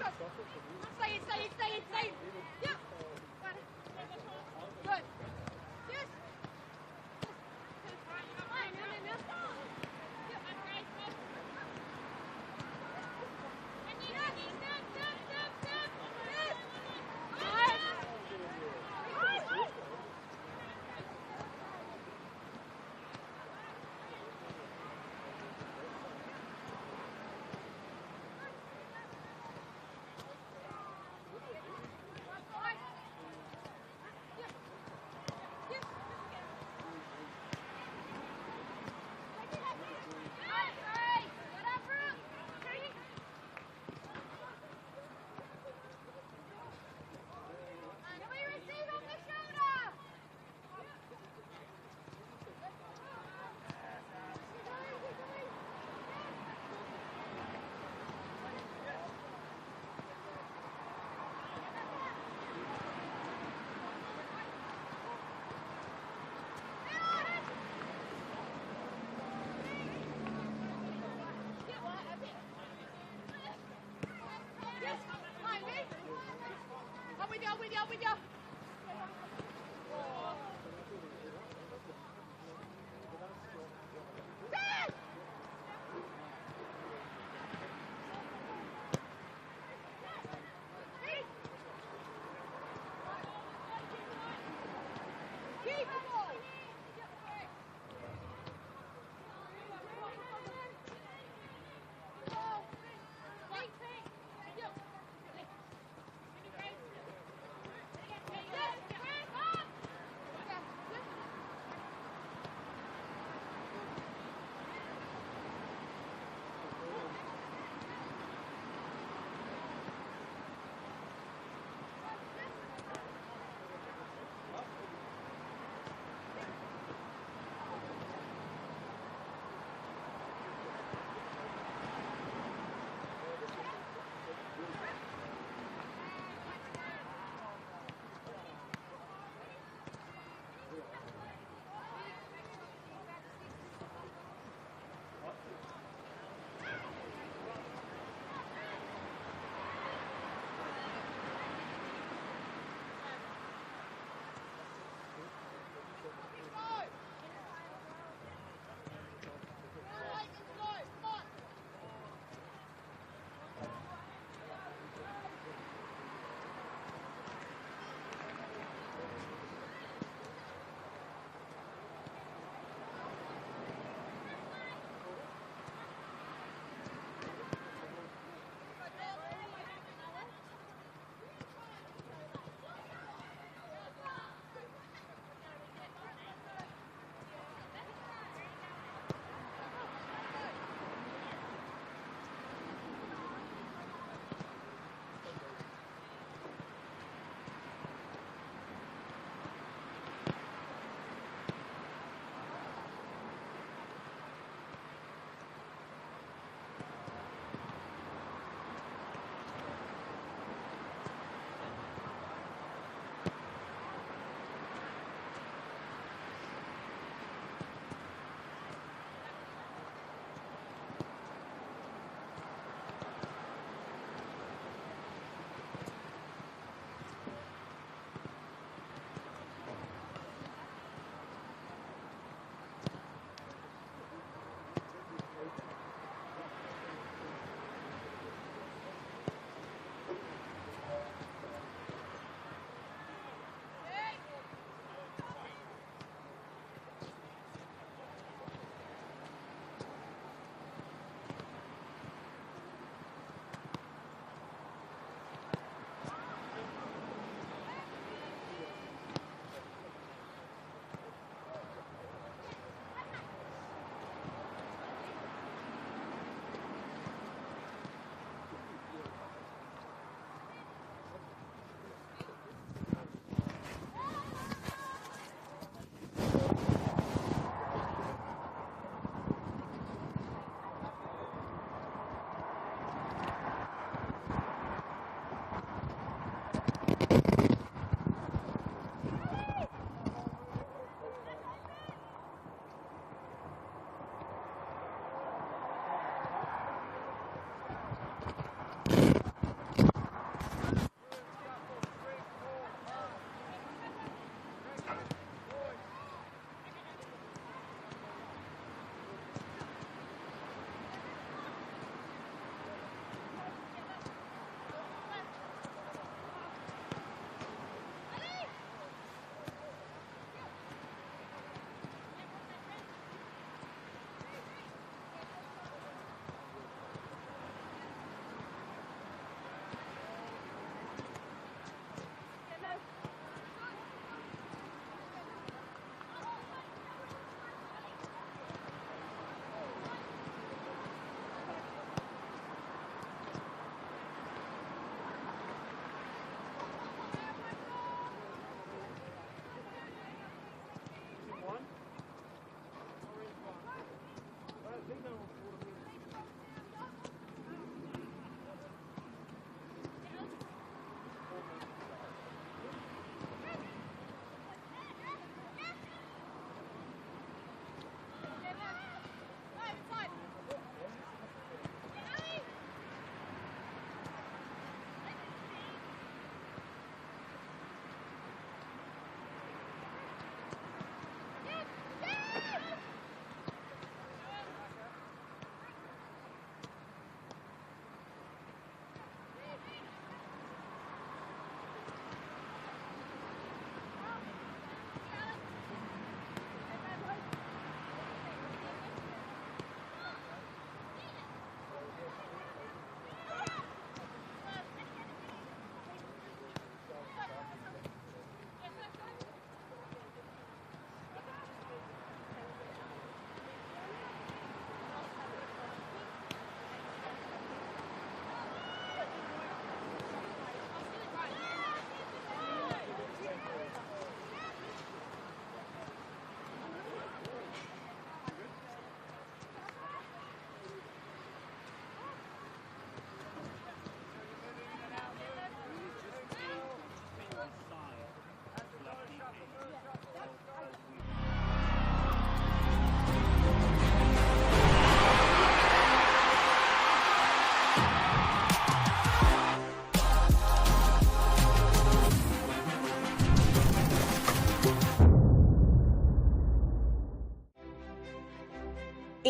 Stay. Yeah. Good. Yes.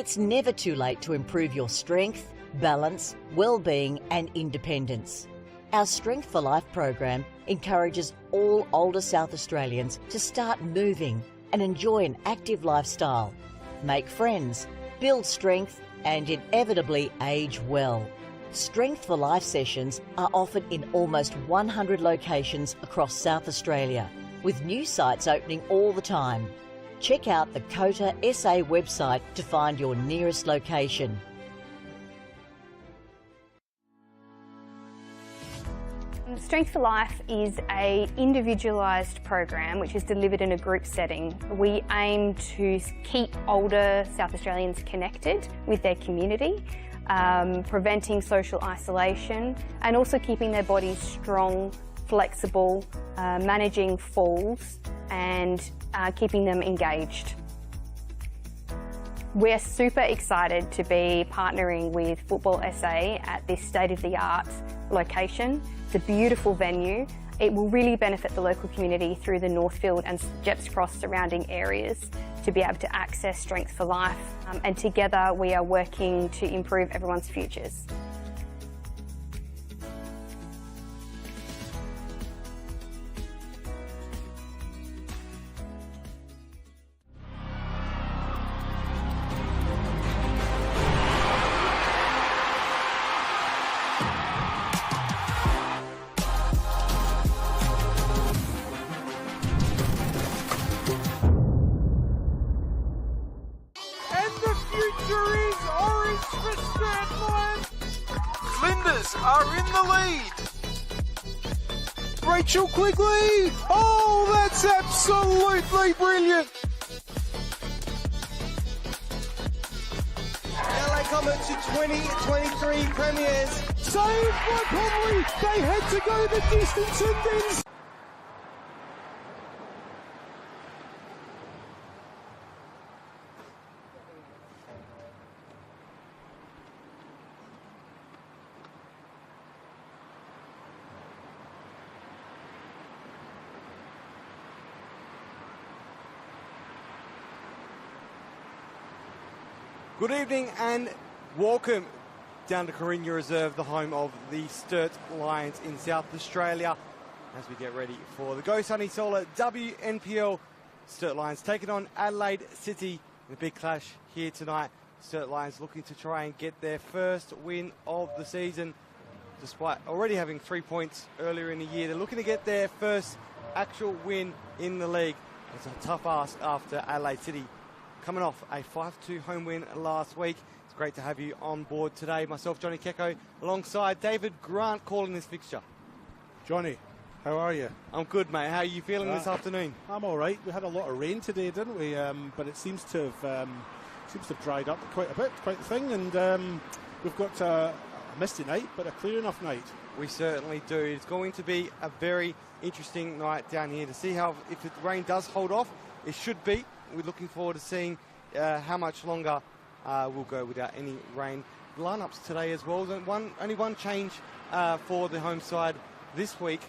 It's never too late to improve your strength, balance, well-being and independence. Our Strength for Life program encourages all older South Australians to start moving and enjoy an active lifestyle, make friends, build strength and inevitably age well. Strength for Life sessions are offered in almost 100 locations across South Australia, with new sites opening all the time. Check out the COTA SA website to find your nearest location. Strength for Life is an individualised program which is delivered in a group setting. We aim to keep older South Australians connected with their community, preventing social isolation and also keeping their bodies strong, flexible, managing falls and keeping them engaged. We're super excited to be partnering with Football SA at this state-of-the-art location. It's a beautiful venue. It will really benefit the local community through the Northfield and Jeps Cross surrounding areas to be able to access Strength for Life. And together we are working to improve everyone's futures. Are in the lead. Rachel Quigley. Oh, that's absolutely brilliant. LA Comets to 2023 premiers. Saved by Conley. They had to go the distance and then. Good evening and welcome down to Carina Reserve, the home of the Sturt Lions in South Australia, as we get ready for the Go Sunny Solar WNPL. Sturt Lions taking on Adelaide City in a big clash here tonight. Sturt Lions looking to try and get their first win of the season, despite already having 3 points earlier in the year. They're looking to get their first actual win in the league. It's a tough ask after Adelaide City coming off a 5-2 home win last week. It's great to have you on board today. Myself, Johnny Kecko, alongside David Grant calling this fixture. Johnny, how are you? I'm good, mate. How are you feeling this afternoon? I'm all right. We had a lot of rain today, didn't we? But it seems to have dried up quite a bit, quite the thing. And we've got a misty night, but a clear enough night. We certainly do. It's going to be a very interesting night down here to see how, if the rain does hold off. It should be. We're looking forward to seeing how much longer we'll go without any rain. Lineups today as well. Only one change for the home side this week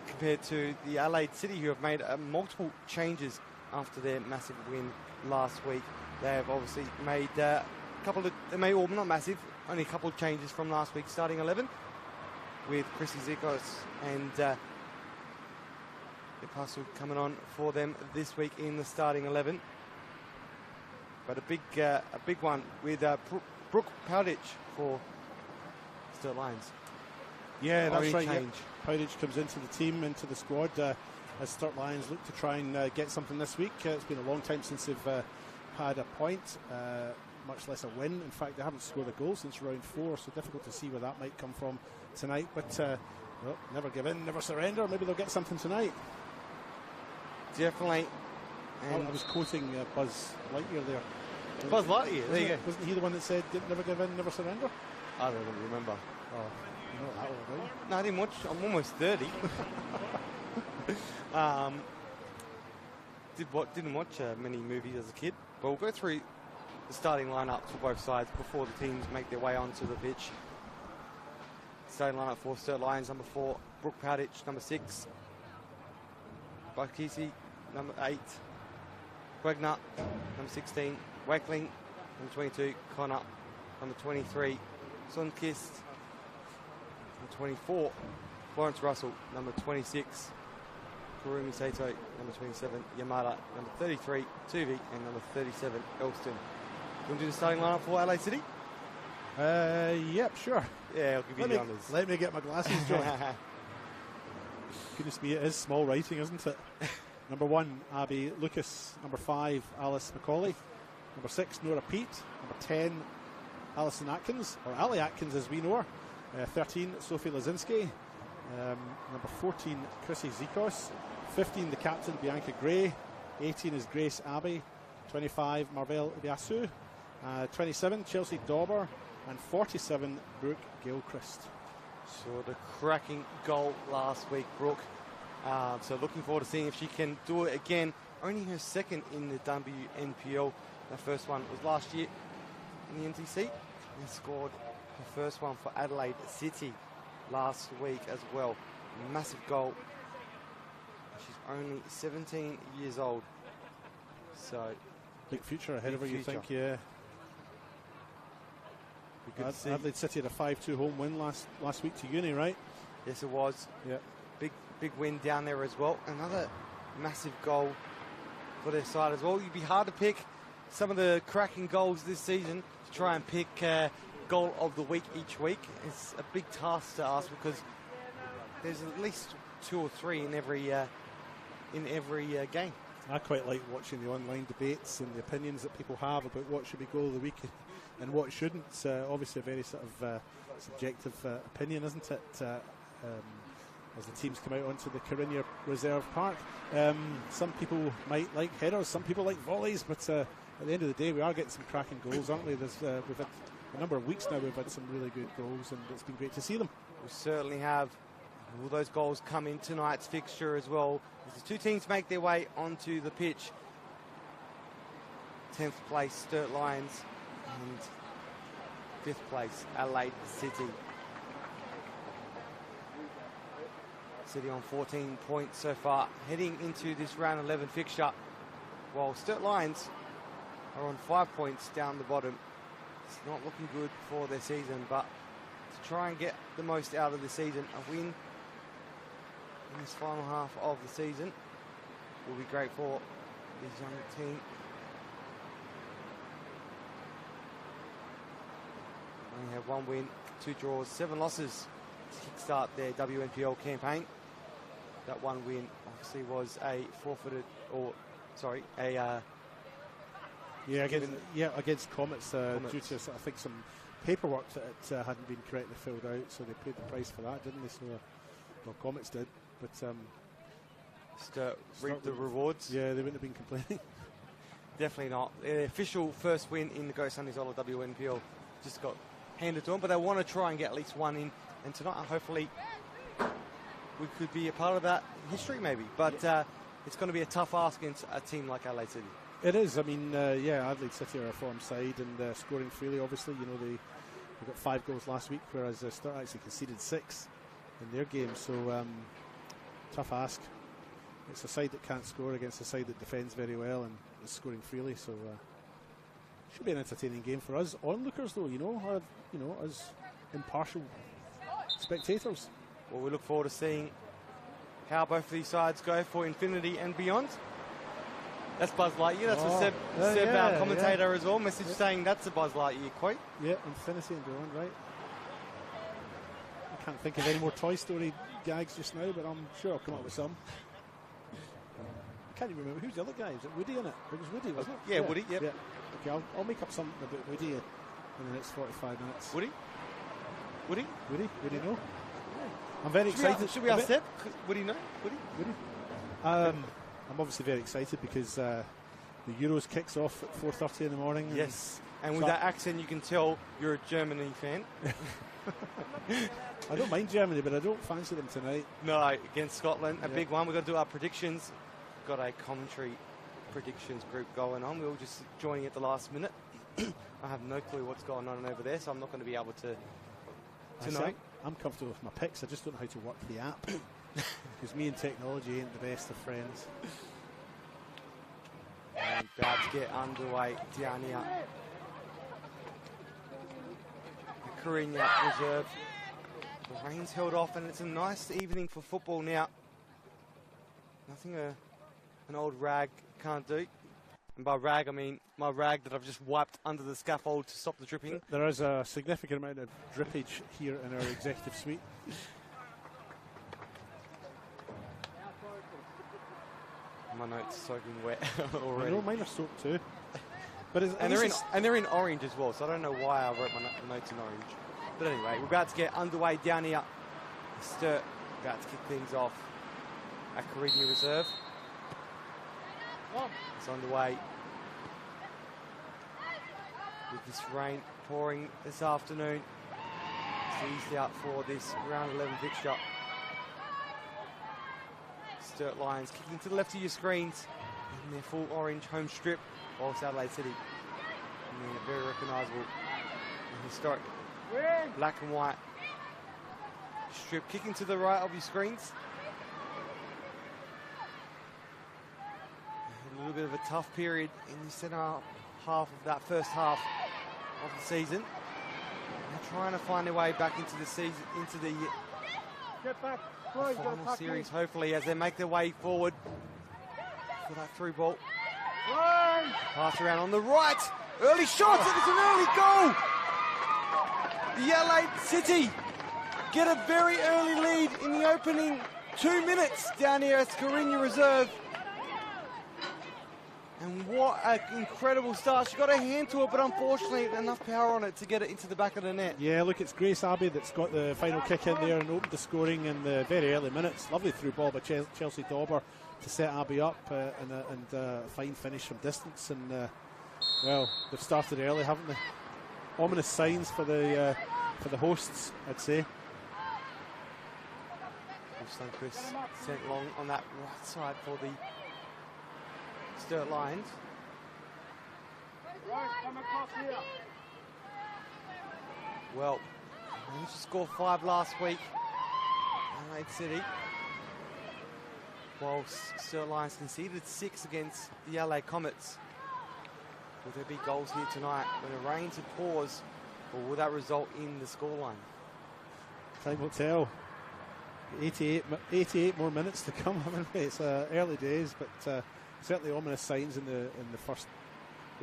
compared to the Adelaide City, who have made multiple changes after their massive win last week. They have obviously made a couple of, not massive, only a couple of changes from last week's starting 11, with Chrissy Zikos and Newcastle coming on for them this week in the starting 11. But a big one with Brooke Powditch for Sturt Lions. Yeah, that's right. Yeah. Powditch comes into the team, into the squad, as Sturt Lions look to try and get something this week. It's been a long time since they've had a point, much less a win. In fact, they haven't scored a goal since round 4, so difficult to see where that might come from tonight. But well, never give in, never surrender. Maybe they'll get something tonight. Definitely. And I was quoting Buzz Lightyear there. Buzz Lightyear, there you go. Wasn't he the one that said, never give in, never surrender? I don't remember. Oh, you know what that all about? No, I didn't watch. I'm almost 30. Didn't watch many movies as a kid, but we'll go through the starting lineups for both sides before the teams make their way onto the pitch. Starting lineup for Sturt Lions: number 4, Brooke Powditch; number 6, Bakisi; number 8, Wagner; number 16, Wakeling; Number 22, Connor. Number 23, Sundqvist. Number 24, Florence Russell. Number 26, Kurumi Sato. Number 27, Yamada. Number 33, Tuvi. And number 37, Elston. You want to do the starting lineup for Adelaide City? Yep, sure. Yeah, I'll give you the honours. Let me get my glasses, John. Goodness me, it is small writing, isn't it? Number 1, Abby Lucas. Number 5, Alice McCauley. Number 6, Nora Peat. Number 10, Alison Atkins, or Ali Atkins as we know her. 13, Sophie Lazinski. Number 14, Chrissy Zikos. 15, the captain, Bianca Gray. 18 is Grace Abbey. 25, Marvell Ibiasu. 27, Chelsea Dauber. And 47, Brooke Gilchrist. So the cracking goal last week, Brooke. So looking forward to seeing if she can do it again. Only her second in the WNPL. Her first one was last year in the NTC. And scored her first one for Adelaide City last week as well. Massive goal. She's only 17 years old. So big future ahead of her, you think? Yeah. Adelaide City had a 5-2 home win last week to Uni, right? Yes, it was. Yeah. Big win down there as well. Another massive goal for their side as well. You'd be hard to pick some of the cracking goals this season to try and pick goal of the week each week. It's a big task to ask because there's at least 2 or 3 in every game. I quite like watching the online debates and the opinions that people have about what should be goal of the week and what shouldn't. It's obviously a very sort of subjective opinion, isn't it? As the teams come out onto the Carinya Reserve Park. Some people might like headers, some people like volleys, but at the end of the day, we are getting some cracking goals, aren't we? We've had a number of weeks now, we've had some really good goals, and it's been great to see them. We certainly have. Will those goals come in tonight's fixture as well? As the 2 teams make their way onto the pitch. 10th place, Sturt Lions, and 5th place, Adelaide City. City on 14 points so far, heading into this round 11 fixture, while Sturt Lions are on 5 points down the bottom. It's not looking good for their season, but to try and get the most out of the season, a win in this final half of the season will be great for this young team. Only have 1 win, 2 draws, 7 losses to kickstart their WNPL campaign. That 1 win obviously was a forfeited, against Comets. Due to I think some paperwork that hadn't been correctly filled out, so they paid the price for that, didn't they? So, well, Comets did, but Sturt reaped the rewards. Yeah, they wouldn't have been complaining. Definitely not. The official first win in the Go Sunday Zola WNPL just got handed to them, but they want to try and get at least 1 in, and tonight hopefully we could be a part of that history maybe, but it's going to be a tough ask against a team like Adelaide City. It is. I mean, Adelaide City are a form side and scoring freely, obviously. You know, they got 5 goals last week, whereas Sturt actually conceded 6 in their game, so tough ask. It's a side that can't score against a side that defends very well and is scoring freely, so should be an entertaining game for us onlookers, though, as impartial spectators. Well, we look forward to seeing how both of these sides go for infinity and beyond. That's Buzz Lightyear. That's what Seb, our commentator as well, message saying that's a Buzz Lightyear quote. Yeah, infinity and beyond, right. I can't think of any more Toy Story gags just now, but I'm sure I'll come up with some. I can't even remember. Who's the other guy? Was it Woody in it? It was Woody, wasn't it? Yeah, Woody, yep. Yeah. Okay, I'll make up something about Woody in the next 45 minutes. Woody? Woody, no? I'm very excited. Should we ask Seb? Woody, no? Woody? I'm obviously very excited because the Euros kicks off at 4:30 in the morning. Yes, and with that accent you can tell you're a Germany fan. I don't mind Germany, but I don't fancy them tonight. No, against Scotland, a big one. We've got to do our predictions. We've got a commentary predictions group going on. We were just joining at the last minute. I have no clue what's going on over there, so I'm not going to be able to know. I'm comfortable with my picks. I just don't know how to work the app. Because me and technology ain't the best of friends. And about to get underway down here Corinna reserve. The rain's held off and it's a nice evening for football now. Nothing an old rag can't do. And by rag, I mean my rag that I've just wiped under the scaffold to stop the dripping. There is a significant amount of drippage here in our executive suite. My notes are soaking wet already. I know, mine are soaked too. But they're in orange as well, so I don't know why I wrote my notes in orange. But anyway, we're about to get underway down here. Sturt about to kick things off at Corinna Reserve. It's underway. With this rain pouring this afternoon, it's eased out for this round 11 fixture. Sturt Lions kicking to the left of your screens in their full orange home strip, whilst Adelaide City in their very recognisable and historic black and white strip, kicking to the right of your screens. A little bit of a tough period in the centre half of that first half of the season. They're trying to find their way back into the season, into the final series, hopefully, as they make their way forward for that through ball. Pass around on the right. Early shots, and it's an early goal. The Adelaide City get a very early lead in the opening 2 minutes down here at Corinna Reserve. And what an incredible start. She got a hand to it, but unfortunately enough power on it to get it into the back of the net. Yeah, look, it's Grace Abbey that's got the final kick in there and opened the scoring in the very early minutes. Lovely through ball by Chelsea Dauber to set Abbey up and a fine finish from distance. And well, they've started early, haven't they? Ominous signs for the hosts, I'd say. Chris sent long on that right side for the Sturt Lions. Well, they managed to score 5 last week. Adelaide City. While Sturt Lions conceded 6 against the LA Comets. Will there be goals here tonight when it rains and pours, or will that result in the scoreline? Time will tell. 88 more minutes to come. I mean, it's early days, but certainly ominous signs in the first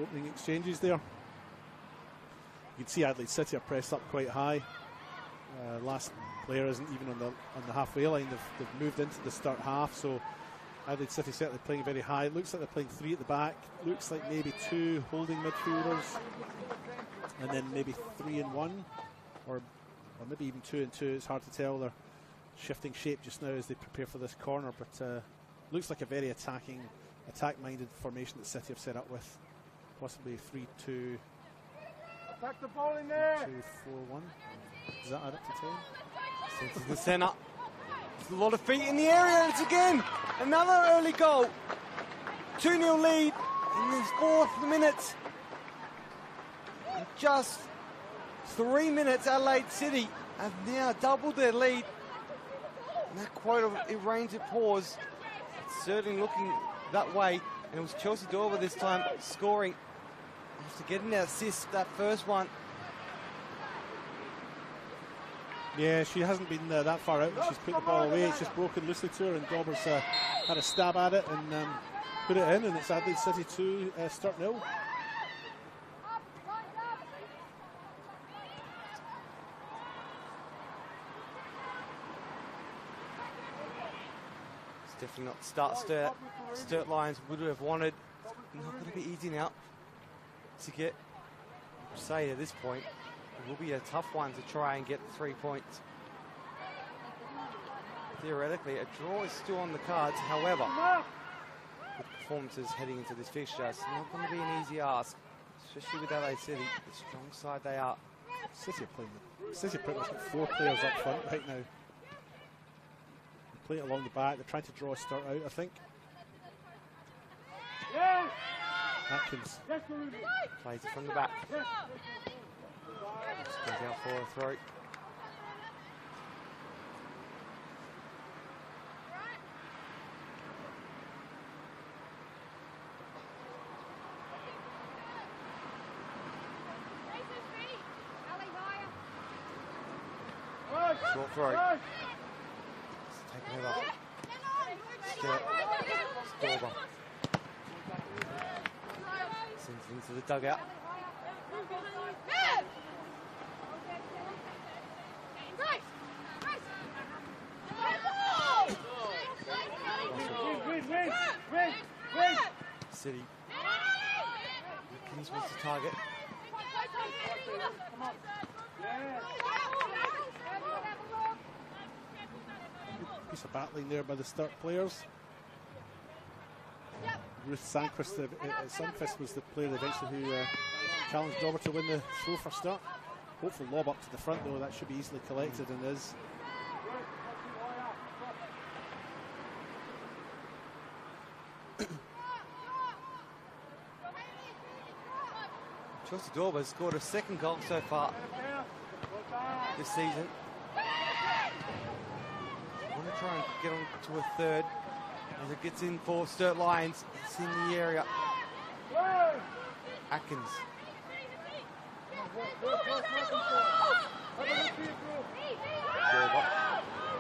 opening exchanges there. You can see Adelaide City are pressed up quite high. Last player isn't even on the halfway line. They've moved into the start half, so Adelaide City certainly playing very high. Looks like they're playing 3 at the back. Looks like maybe 2 holding midfielders, and then maybe 3 and 1, or maybe even 2 and 2. It's hard to tell. They're shifting shape just now as they prepare for this corner, but looks like a very attack-minded formation that City have set up with. Possibly 3-2. Attack the ball in there. 2-4-1. Does that add up to 10? Into the centre. There's a lot of feet in the area, and it's again another early goal. 2-0 lead in the 4th minute. In just 3 minutes, Adelaide City have now doubled their lead. And that quote of it rains, it pours. It's certainly looking that way. And it was Chelsea Dauber this time scoring after getting that assist, that first one. Yeah, she hasn't been that far out when she's put the ball away. It's just broken loosely to her, and Dauber's had a stab at it and put it in, and it's Adelaide City 2, Sturt 0. It's definitely not the start Sturt Lions would have wanted. Not going to be easy now to get, say at this point. It will be a tough one to try and get the 3 points. Theoretically, a draw is still on the cards. However, with performances heading into this fixture, it's not going to be an easy ask, especially with Adelaide City, the strong side they are. City are pretty much got 4 players up front right now. They play it along the back. They're trying to draw Sturt out, I think. Atkins plays it from the back. Goes out for a throw. Short throw. It's taken over. Sturt. Storber. Sends it into the dugout. City. Kings wants to target. Piece of battling there by the Sturt players. Ruth Sandquist was the player eventually who challenged Dobber to win the throw for Sturt. Hopeful lob up to the front though, that should be easily collected and is. Chelsea Dorber has scored a second goal so far this season. Want to try and get on to a third as it gets in for Sturt Lions. It's in the area. Atkins. Dorber.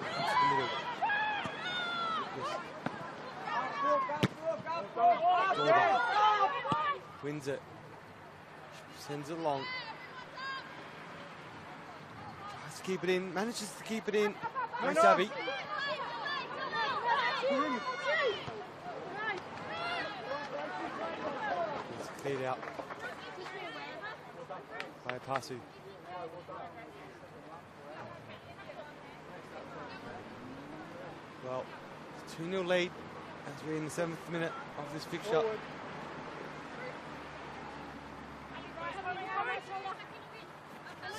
Into the middle. Dorber. Wins it. Sends it long. Tries to keep it in. Manages to keep it in. Grace Abbey. It's cleared out by Pasu. Well, 2-0 lead as we're in the 7th minute of this fixture.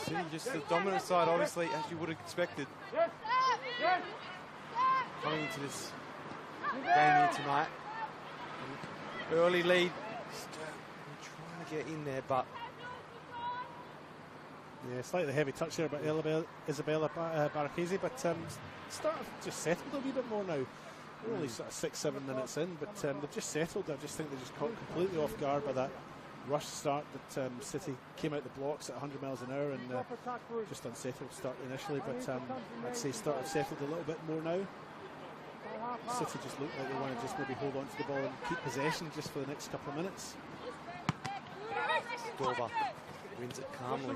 City just the dominant side, obviously, as you would have expected. Coming into this game here tonight. Early lead. Trying to get in there, but... Yeah, slightly heavy touch there by Isabella Barakese, but Sturt have just settled a wee bit more now. We're only sort of 6-7 minutes in, but they've just settled. I just think they just caught completely off guard by that rush start that City came out the blocks at 100 miles an hour and just unsettled Sturt initially, but I'd say Sturt have settled a little bit more now. City just look like they want to just maybe hold on to the ball and keep possession just for the next couple of minutes. Dorber wins it calmly.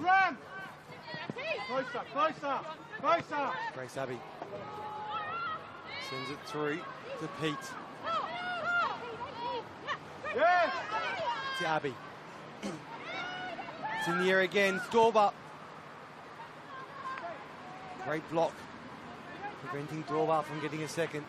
Grace Abbey sends it through to Pete. To Abbey. It's in the air again. Dorber. Great block. Preventing Dorber from getting a second.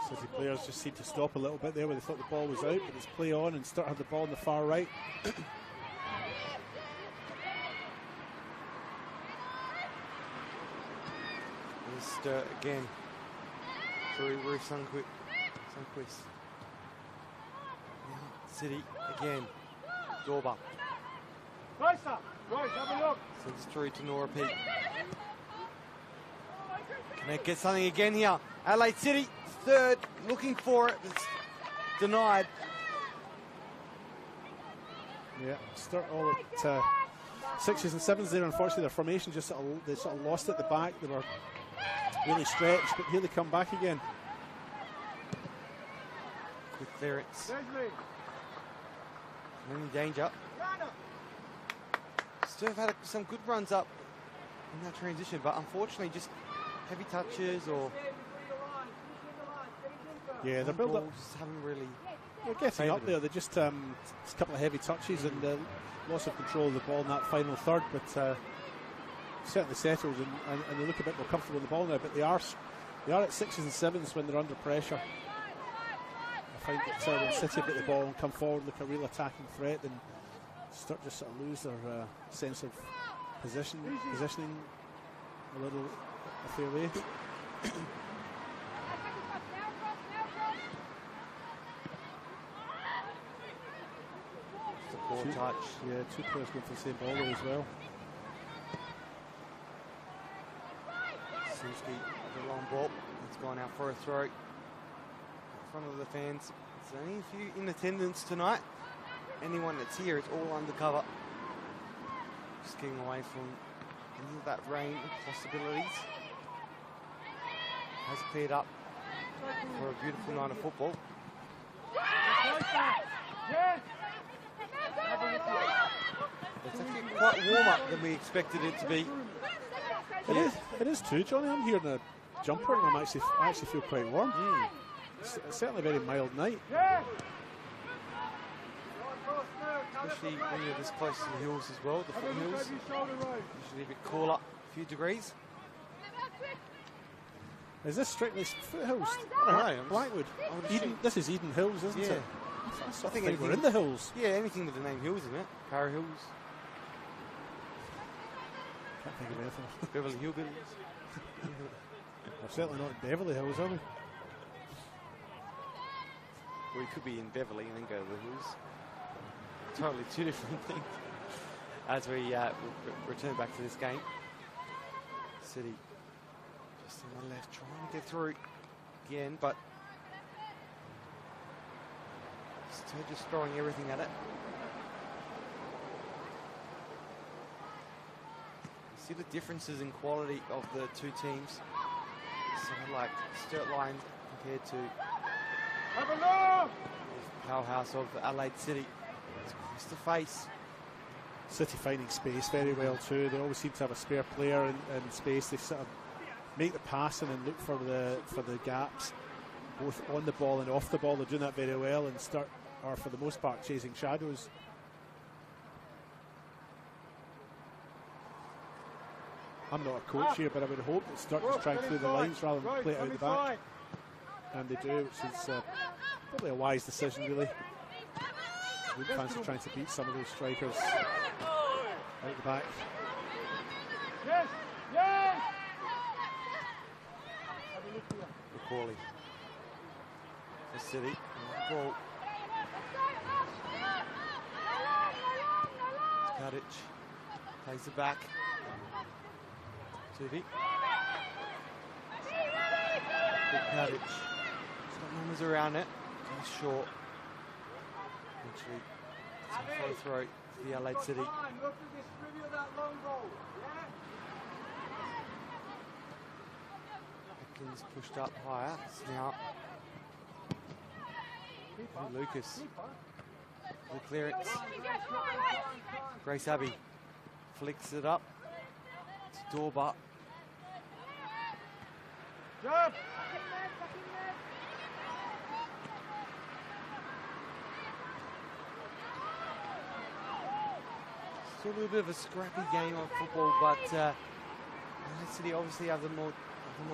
City players just seemed to stop a little bit there where they thought the ball was out, but it's play on and Sturt had the ball on the far right. Here's Sturt again through Ruth Sundquist. City again. Dorber. Sends it through to Nora Pete. Can they get something again here? Adelaide City, third, looking for it. It's denied. Yeah, Sturt all at 6s and 7s there. Unfortunately, their formation just they sort of lost at the back. They were really stretched, but here they come back again. Quick clearance. In danger. Sturt have had some good runs up in that transition, but unfortunately just heavy touches or... Yeah, they're built up. Haven't really... They're getting up there. They're just a couple of heavy touches and loss of control of the ball in that final third, but certainly settled and they look a bit more comfortable with the ball now. But they are at 6s and 7s when they're under pressure. I find that when City get the ball and come forward, look a real attacking threat, then Sturt just sort of lose their sense of positioning a little a fair way. Poor touch. Yeah, two players going for the same ball there as well. Sinski, the long ball. It's gone out for a throw. In front of the fans. There's only a few in attendance tonight. Anyone that's here is all undercover. Just getting away from any of that rain possibilities. Has cleared up for a beautiful night of football. It's actually quite warmer than we expected it to be. It is too, Johnny. I'm here in a jumper and I actually feel quite warm. It's certainly a very mild night. Especially when you're this close to the hills as well, the foothills. Usually a bit cooler, a few degrees. Is this strictly foothills? I don't know. Blackwood. This is Eden Hills, isn't it? I think we're in the hills. Yeah, anything with the name Hills in it. Para Hills. Can't think of anything. Beverly Hillbillies. We're certainly not in Beverly Hills, are we? Or you could be in Beverly and then go to the hills. Totally two different things. As we return back to this game. City just on the left, trying to get through again, but still just throwing everything at it. You see the differences in quality of the two teams. Something like Sturt Lions compared to the powerhouse of Adelaide City. It's across the face. City finding space very well too. They always seem to have a spare player in space. They sort of make the passing and look for the gaps, both on the ball and off the ball. They're doing that very well, and Sturt are for the most part chasing shadows. I'm not a coach here, but I would hope that Sturt is trying through the lines rather than play it out the back, and they do, which is probably a wise decision really. I would fancy trying to beat some of those strikers out the back. Yes, yes. McCauley for City. Ball. Kadic plays it back. Tuvi. Big Kadic. He's got numbers around it. Goes short. Eventually, follow through to the Adelaide City. Atkins pushed up higher. It's now Lucas. The clearance. Grace Abbey flicks it up to Dorba. Still a little bit of a scrappy game of football, but Adelaide City obviously have the more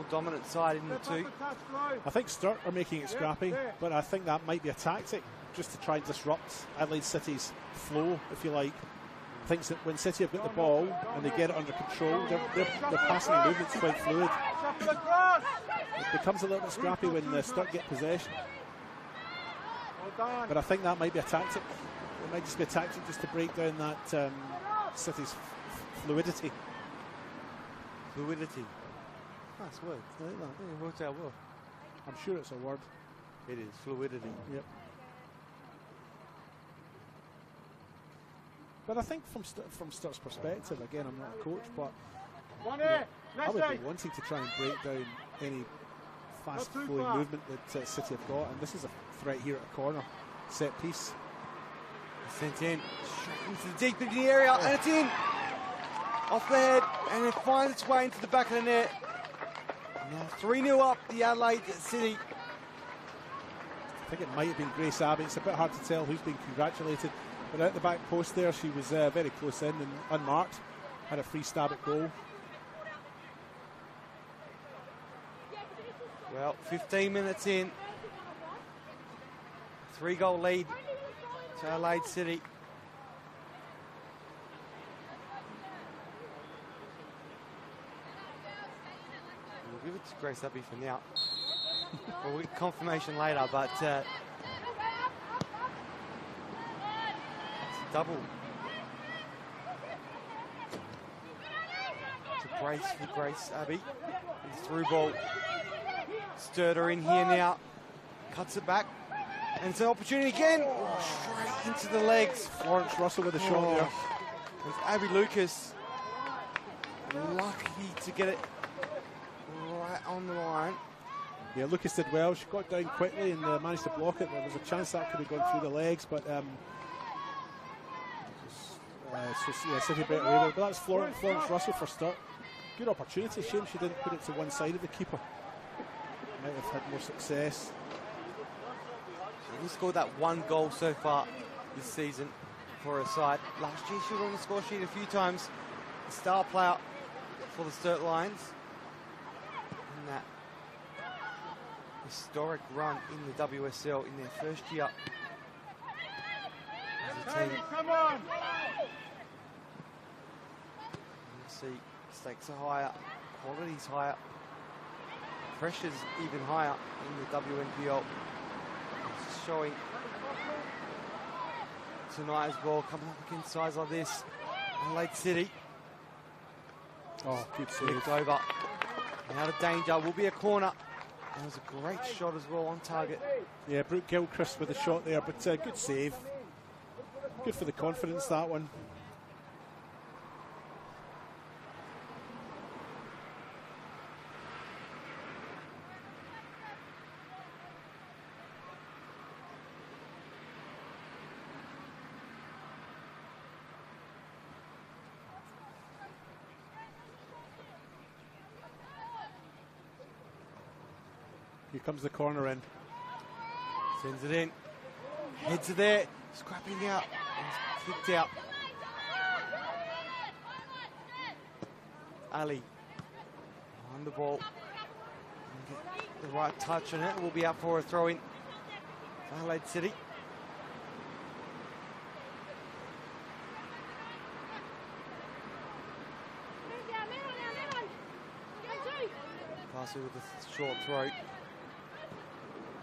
dominant side in the two. I think Sturt are making it scrappy, but I think that might be a tactic just to try and disrupt Adelaide City's flow, if you like. I think that when City have got the ball and they get it under control, their passing and movement's quite fluid. It becomes a little bit scrappy when Sturt get possession. But I think that might be a tactic. It might just be a tactic just to break down that City's fluidity. Fluidity. Nice word. I like that. Yeah, it worked out well. I'm sure it's a word. It is. Fluidity. Yep. But I think from Sturt's perspective, again, I'm not a coach, but I would be wanting to try and break down any fast-flowing movement that City have got, and this is a threat here at the corner. Set piece. Sent in. Into the deep in the area, and it's in. Off the head, and it finds its way into the back of the net. Now 3-0 up, the Adelaide City. I think it might have been Grace Abbey. It's a bit hard to tell who's been congratulated. But at the back post there, she was very close in and unmarked. Had a free stab at goal. Well, 15 minutes in. 3-goal lead to Adelaide City. We'll give it to Grace Abbey for now. We'll get confirmation later, but double. To brace for Grace Abbey. It's through ball. Sturt are in here now. Cuts it back. And it's an opportunity again. Oh, straight into the legs. Florence Russell with a shot there. It's Abby Lucas. Lucky to get it right on the line. Yeah, Lucas did well. She got down quickly and managed to block it. There was a chance that could have gone through the legs, but City better away with it. But that's Florence Russell for Sturt. Good opportunity. Shame she didn't put it to one side of the keeper. Might have had more success. She scored that one goal so far this season for her side. Last year she was on the score sheet a few times. The star player for the Sturt Lions. In that historic run in the WSL in their first year as a team. Come on! You see stakes are higher, quality's higher, pressure's even higher in the WNPL. It's showing tonight as well, coming up against sides like this. Adelaide City. Oh, good save. Flicked over. And out of danger, will be a corner. That was a great shot as well on target. Yeah, Brooke Gilchrist with a shot there, but good save. Good for the confidence, that one. Here comes the corner in. Sends it in. Heads are there. Scrapping out. And kicked out. Ali on the ball. Get the right touch on it. Will be out for a throw in. Adelaide City. Pass it with a short throw.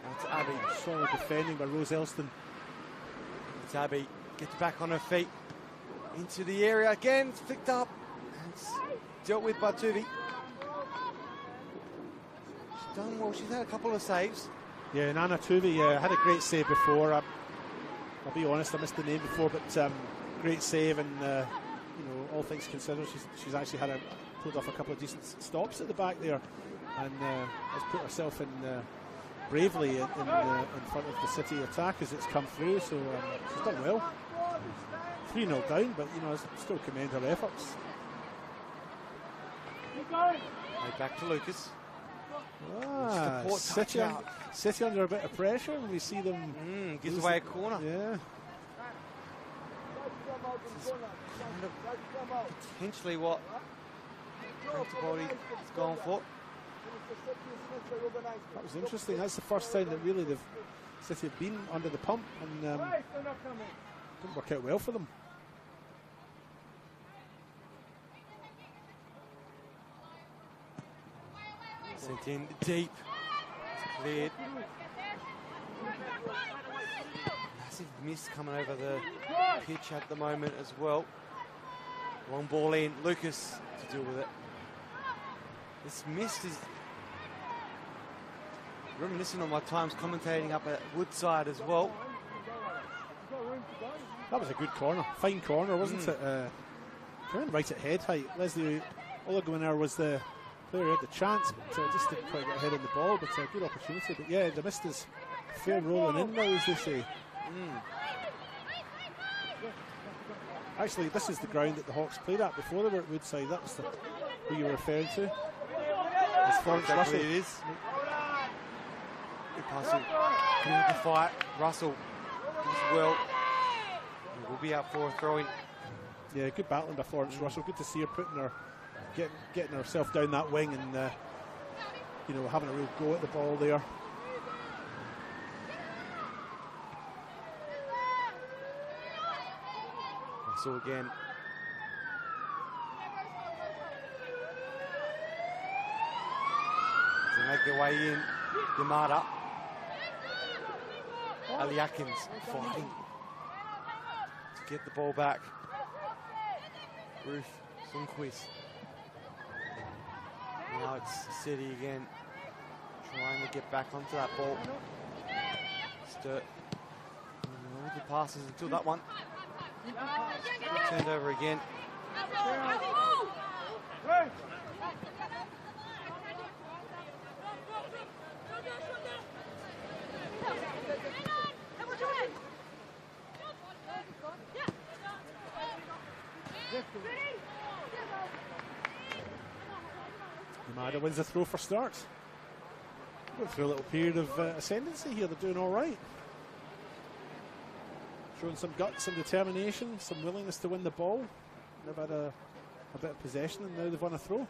That's Abby. Solid defending by Rose Elston. It's Abby. Gets back on her feet. Into the area again. It's flicked up. And it's dealt with by Tuvi. She's done well. She's had a couple of saves. Yeah, Nana Tuvi had a great save before. I'll be honest, I missed the name before, but great save, and all things considered, she's actually pulled off a couple of decent stops at the back there, and has put herself in bravely in front of the City attack as it's come through. So she's done well. 3-0 down, but I still commend her efforts. Right back to Lucas. City under a bit of pressure, and we see them gives away a corner. Yeah. This is kind of potentially what Body is going for. That was interesting. That's the first time that really the City have been under the pump, and didn't work out well for them. Sent in deep. It's cleared. Massive miss coming over the pitch at the moment as well. Long ball in. Lucas to deal with it. This miss is reminiscent of my times commentating up at Woodside as well. That was a good corner. Fine corner, wasn't it? Coming right at head height. Leslie Oligwinner was the player who had the chance, but just didn't quite get ahead of the ball. But a good opportunity. But yeah, the mist is fair rolling in now, as they say. Actually, this is the ground that the Hawks played at before they were at Woodside. That was who you were referring to. It's Florence Russell. It is. Good passing. Good the fight. Russell as well. He will be out for a throw-in. Yeah, good battling by Florence Russell. Good to see her putting her, getting herself down that wing, and having a real go at the ball there. Russell again. As they make their way in, Yamada. Ali Atkins fighting to get the ball back. Ruth Sundquist. Now it's City again, trying to get back onto that ball. Sturt. All the passes until that one. Turned over again. Yamada wins the throw for Sturt. Going through a little period of ascendancy here. They're doing all right. Showing some guts, some determination, some willingness to win the ball. They've had a bit of possession and now they've won a throw.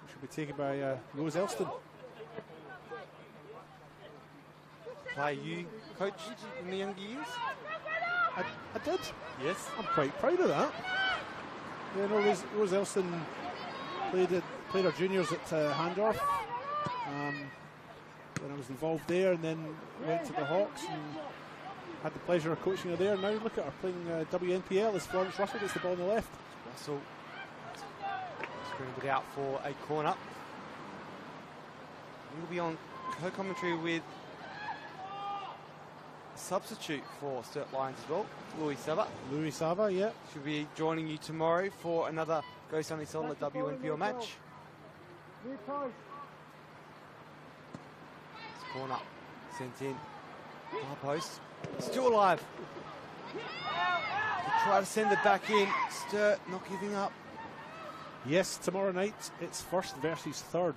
Should be taken by Rose Elston. Play you coached in the younger years? I did. Yes. I'm quite proud of that. Yeah, no, Rose Elston played her juniors at Handorf when I was involved there, and then went to the Hawks and had the pleasure of coaching her there. Now look at her playing WNPL as Florence Russell gets the ball on the left. Russell screened it out for a corner. We'll be on co-commentary with a substitute for Sturt Lions as well, Louis Sava. Louis Sava, yeah. Should be joining you tomorrow for another Go Sunny Solid WNPL match. This corner sent in. Far post. Still alive. They try to send it back in. Sturt not giving up. Yes, tomorrow night it's first versus third.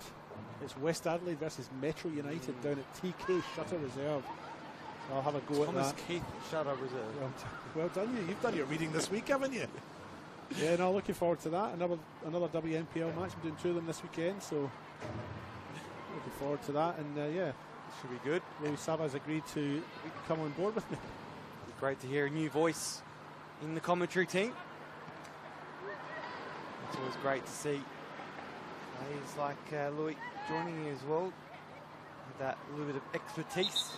It's West Adelaide versus Metro United down at TK Shutter Reserve. I'll have a go Thomas at that. Keith Shutter Reserve. Well done, you. You've done your reading this week, haven't you? Yeah, no, looking forward to that. Another WNPL match. I'm doing 2 of them this weekend, so looking forward to that. And yeah, should be good. Louis Sava has agreed to come on board with me. It's great to hear a new voice in the commentary team. It's always great to see players like Louis joining you as well. With that little bit of expertise.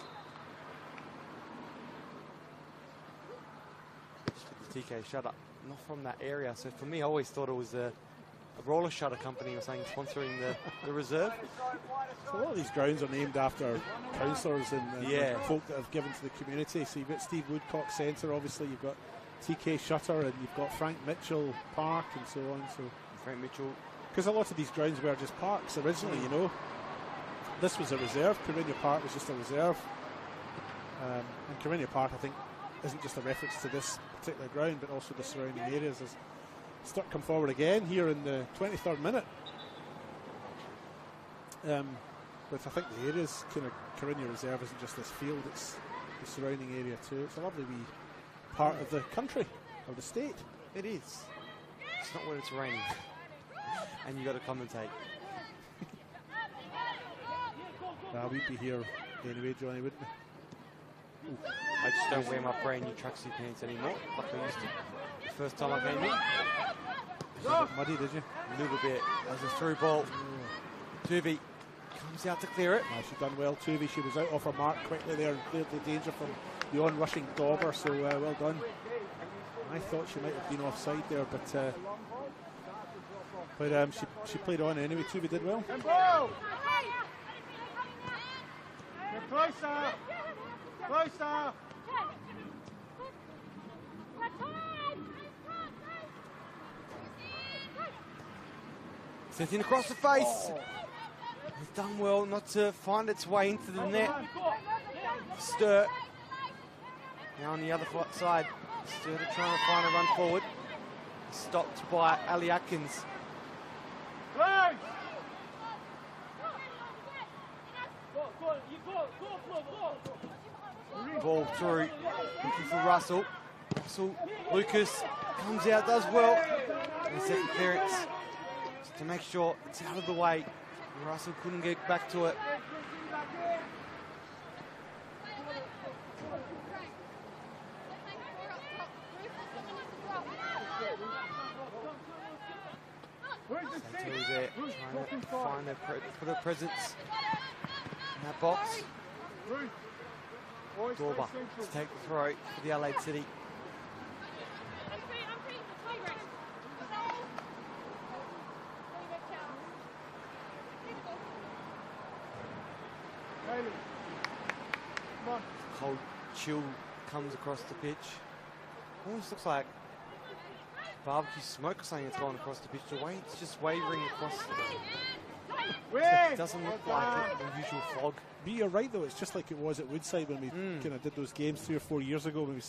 Just with the TK Shutter, not from that area. So for me, I always thought it was a roller shutter company or something sponsoring the reserve. So a lot of these grounds are named after councillors and folk that have given to the community. So you've got Steve Woodcock Centre, obviously you've got TK Shutter, and you've got Frank Mitchell Park and so on. So Frank Mitchell. Because a lot of these grounds were just parks originally, you know. This was a reserve. Carina Park was just a reserve. And Carina Park, I think, isn't just a reference to this particular ground, but also the surrounding areas. As Sturt come forward again here in the 23rd minute. But I think the areas, kind of Carina Reserve isn't just this field, it's the surrounding area too. It's a lovely wee part of the country, or the state. It is. It's not when it's raining. And you got to commentate. We'd be here anyway, Johnny, wouldn't we? Ooh. I just don't wear my brand new tracksuit pants anymore, like I used to. The first time I came in. A bit muddy, did you? A little bit. As a through ball. Tuvi comes out to clear it. She done well, Tuvi. She was out off her mark quickly there and cleared the danger from the on-rushing Dauber, so well done. I thought she might have been offside there, but she played on anyway. Tuvi did well. Get closer! Closer! Sent in across the face. It's done well not to find its way into the net. Sturt. Now on the other side. Sturt trying to find a run forward. Stopped by Ali Atkins. Ball through. Looking for Russell. Lucas comes out, does well. And second clearance. Just to make sure it's out of the way. Russell couldn't get back to it. Santo's there, trying to find put a presence in that box. Dauber to take the throw for the Adelaide City. cold chill comes across the pitch. Almost looks like barbecue smoke or something that's going across the pitch. The way it's just wavering across. It doesn't look like the usual fog. But you're right, though. It's just like it was at Woodside when we kind of did those games 3 or 4 years ago when we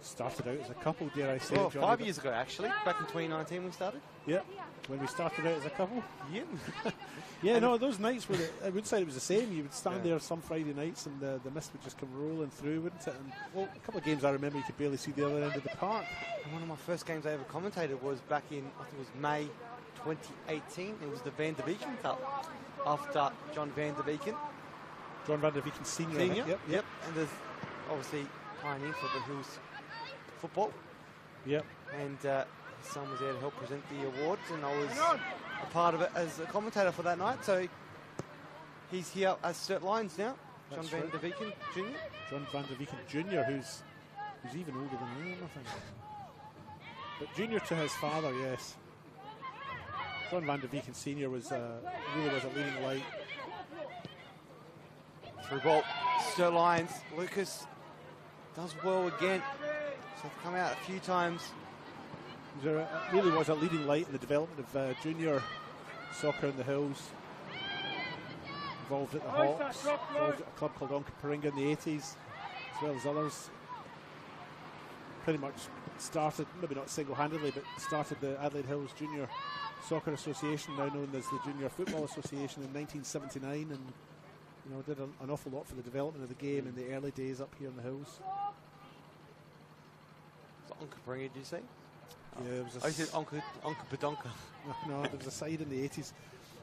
started out as a couple, dare I say. Well, Johnny, 5 years ago, actually. Back in 2019 we started. Yeah, when we started out as a couple. Yeah. Yeah, no, those nights were at Woodside it was the same. You would stand there some Friday nights and the mist would just come rolling through, wouldn't it? And well, a couple of games I remember you could barely see the other end of the park. And one of my first games I ever commentated was back in, I think it was May 2018. It was the Van der Beeken Cup after John Van der Beeken. John Van der Beeken Senior. Yep. And there's obviously pioneer for the Hills football. Yep. And his son was there to help present the awards, and I was a part of it as a commentator for that night. So he's here as Sturt Lions now. That's John Van der Beeken Jr. John Van der Beeken Jr., who's even older than him, I think. But junior to his father, yes. John Van der Beeken Senior was really was a leading light. Through ball, Sturt Lions. Lucas does well again. So they've come out a few times. Really was a leading light in the development of junior soccer in the Hills. Involved at the Hawks, involved at a club called Onkaparinga in the 80s, as well as others. Pretty much started, maybe not single-handedly, but started the Adelaide Hills Junior Soccer Association, now known as the Junior Football Association, in 1979, and did an awful lot for the development of the game in the early days up here in the Hills. Onkaparinga, did you say? Yeah, it was I said Onka Badonka. No, there was a side in the 80s.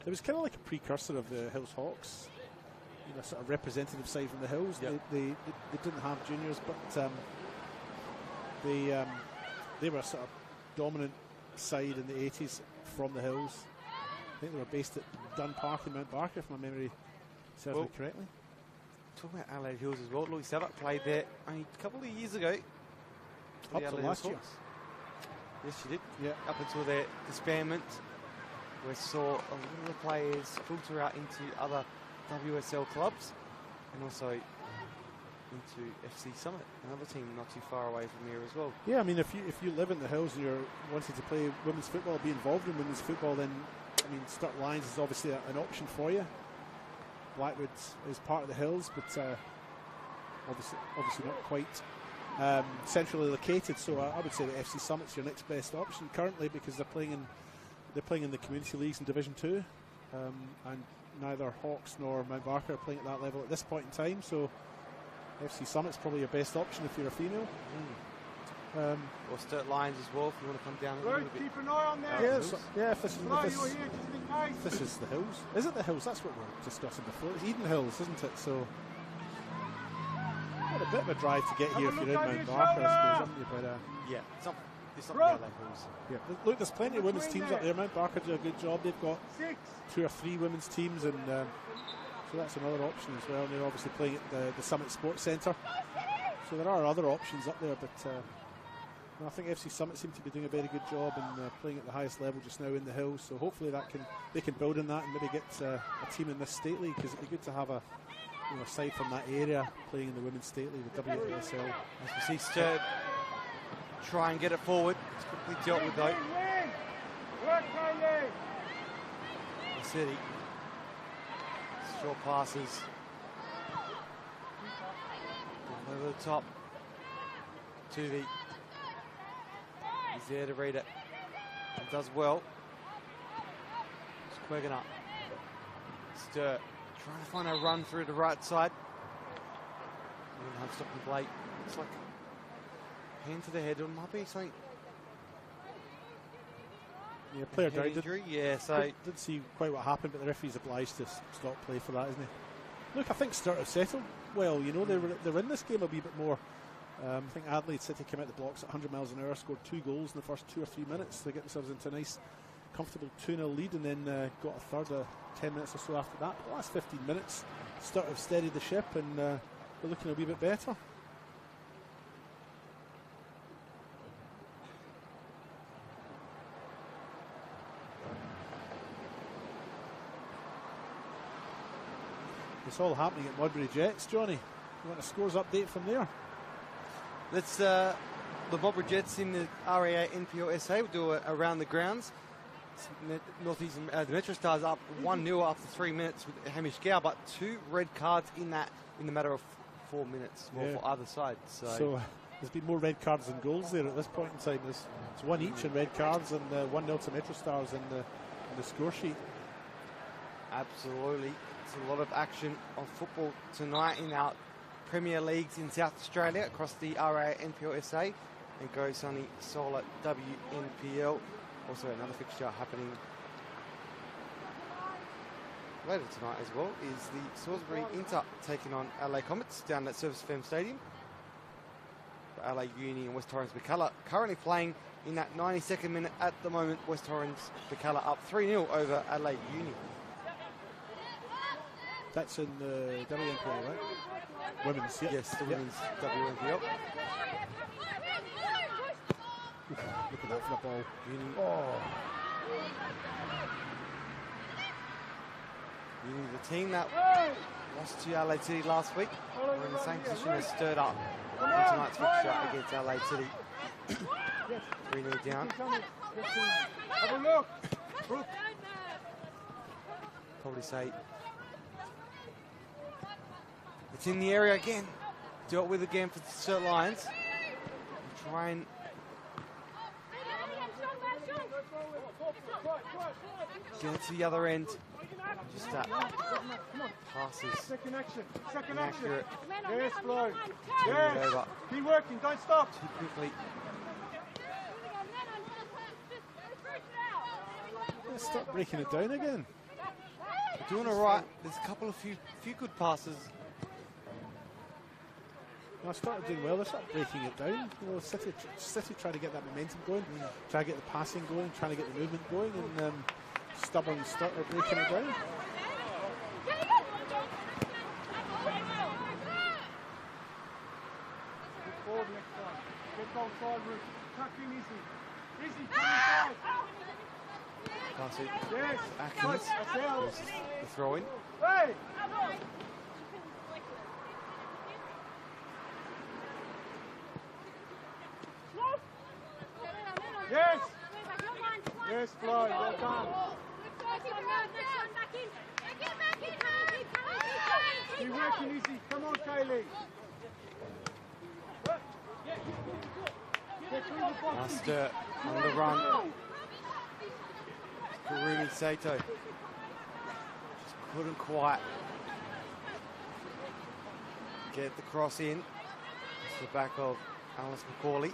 It was kind of like a precursor of the Hills Hawks, sort of representative side from the Hills. Yep. They didn't have juniors, but they were a sort of dominant side in the 80s from the Hills. I think they were based at Dun Park in Mount Barker, if my memory serves me correctly. Talking about Adelaide Hills as well, Louis Sabat played there only a couple of years ago. Up to last year. Yes, she did. Yeah. Up until their disbandment, we saw a lot of the players filter out into other WSL clubs and also into FC Summit, another team not too far away from here as well. Yeah, I mean, if you live in the Hills and you're wanting to play women's football, be involved in women's football, then I mean, Sturt Lions is obviously an option for you. Blackwood is part of the Hills, but obviously not quite centrally located, so I would say that FC Summit's your next best option currently, because they're playing in the community leagues in Division 2, and neither Hawks nor Mount Barker are playing at that level at this point in time, so FC Summit's probably your best option if you're a female. Or Sturt Lions as well, if you want to come down a little bit. Keep an eye on that. This is the Hills. Is it the Hills? That's what we were discussing before. It's Eden Hills, isn't it? So a bit of a drive to get here if you're in Mount Barker, I suppose, haven't you? But, yeah, it's not the Adelaide Hills. Yeah, look, there's plenty of women's teams up there. Mount Barker do a good job. They've got 2 or 3 women's teams, and so that's another option as well. And they're obviously playing at the Summit Sports Centre, so there are other options up there. But I think FC Summit seem to be doing a very good job in playing at the highest level just now in the Hills. So hopefully they can build on that and maybe get a team in this state league, because it'd be good to have aside from that area playing in the women's state league, the WSL. As we see Sturt try and get it forward. It's quickly dealt with though. The City. Short passes. Over the top. Tuvi. He's there to read it. And does well. It's quicken up. Sturt trying to find a run through the right side. Stopping Blake. It's like hand to the head. It might be something. Yeah, player down. Injury. Yeah, so didn't see quite what happened, but the referee's obliged to stop play for that, isn't he? Look, I think Sturt have settled well. They're in this game a wee bit more. I think Adelaide City came out the blocks at 100 miles an hour, scored 2 goals in the first 2 or 3 minutes to get themselves into a nice, comfortable 2-0 lead, and then got a third 10 minutes or so after that. But the last 15 minutes, Sturt have steadied the ship, and they're looking a wee bit better. It's all happening at Modbury Jets, Johnny. You want a scores update from there? Let's the Bobber Jets in the RAA NPLSA will do it around the grounds. Northeast, the Metro Stars up 1-0 after 3 minutes with Hamish Gow, but 2 red cards in the matter of 4 minutes for either side. So there's been more red cards than goals there at this point in time. It's one each in red cards and 1-0 to Metro Stars in the score sheet. Absolutely. It's a lot of action of football tonight in our Premier Leagues in South Australia across the RAA NPLSA and Go Sunny Solar WNPL. Also another fixture happening later tonight as well is the Salisbury Inter taking on LA Comets down at Service FM Stadium. For LA Uni and West Torrens Bacalla currently playing in that 92nd minute at the moment. West Torrens Bacalla up 3-0 over LA Uni. That's in the WNPL, right? Women's, yeah. Yes, the women's WNPL. Look at that for the ball. Uni, the team that lost to Adelaide City last week, are in the same position as Sturt up in tonight's fixture against Adelaide City. 3-0 down. Have a look. Probably say it's in the area again. Dealt with again for the Sturt Lions. Try and get it to the other end. Just that passes. Second action. Inaccurate. Yes, Flo. Turning it over Keep working. Don't stop. too quickly. Let's start breaking it down again. They're doing all right. There's a couple of few good passes. I started doing well. They started breaking it down. You know, City trying to get that momentum going, trying to get the passing going, trying to get the movement going, and stubborn Sturt are breaking it down. Forward next time. Get outside, Ruth. Tuck in easy. Easy, come inside. Pass it. Yes. Atkins. Ourselves. The throw in. Hey! Yes! Yes, Flo, well done. Keep working easy. Come on, Kaylee. Get through the box. Now Sturt on the run. Karumi Sato. Just couldn't quite get the cross in. It's the back of Alice McCauley.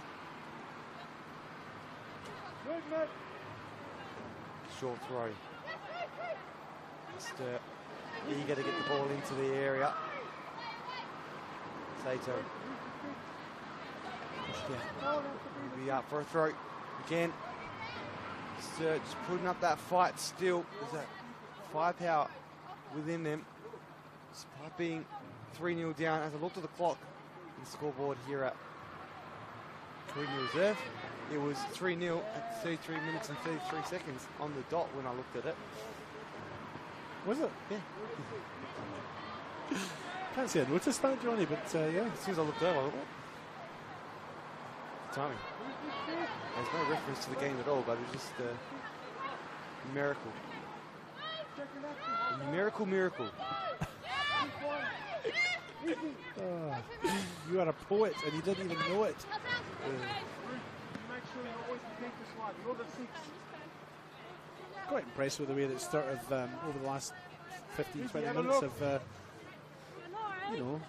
Movement. Short throw. Sturt eager to get the ball into the area. Sato. Will be up for a throw again. Sturt just putting up that fight still. There's that firepower within them. Despite being 3-0 down, as I looked at the clock in the scoreboard here at Caribbean Reserve, it was 3-0 at 33 minutes and 33 seconds on the dot when I looked at it. Was it? Yeah. Can't say I noticed that, Johnny, but yeah. As soon as I looked over, I thought, timing. There's no reference to the game at all, but it was just a miracle. A numerical miracle. You are a poet and you didn't even know it. Make sure you always take this one. You're the 6. Quite impressed with the way that Sturt have, over the last 15, 20 minutes, have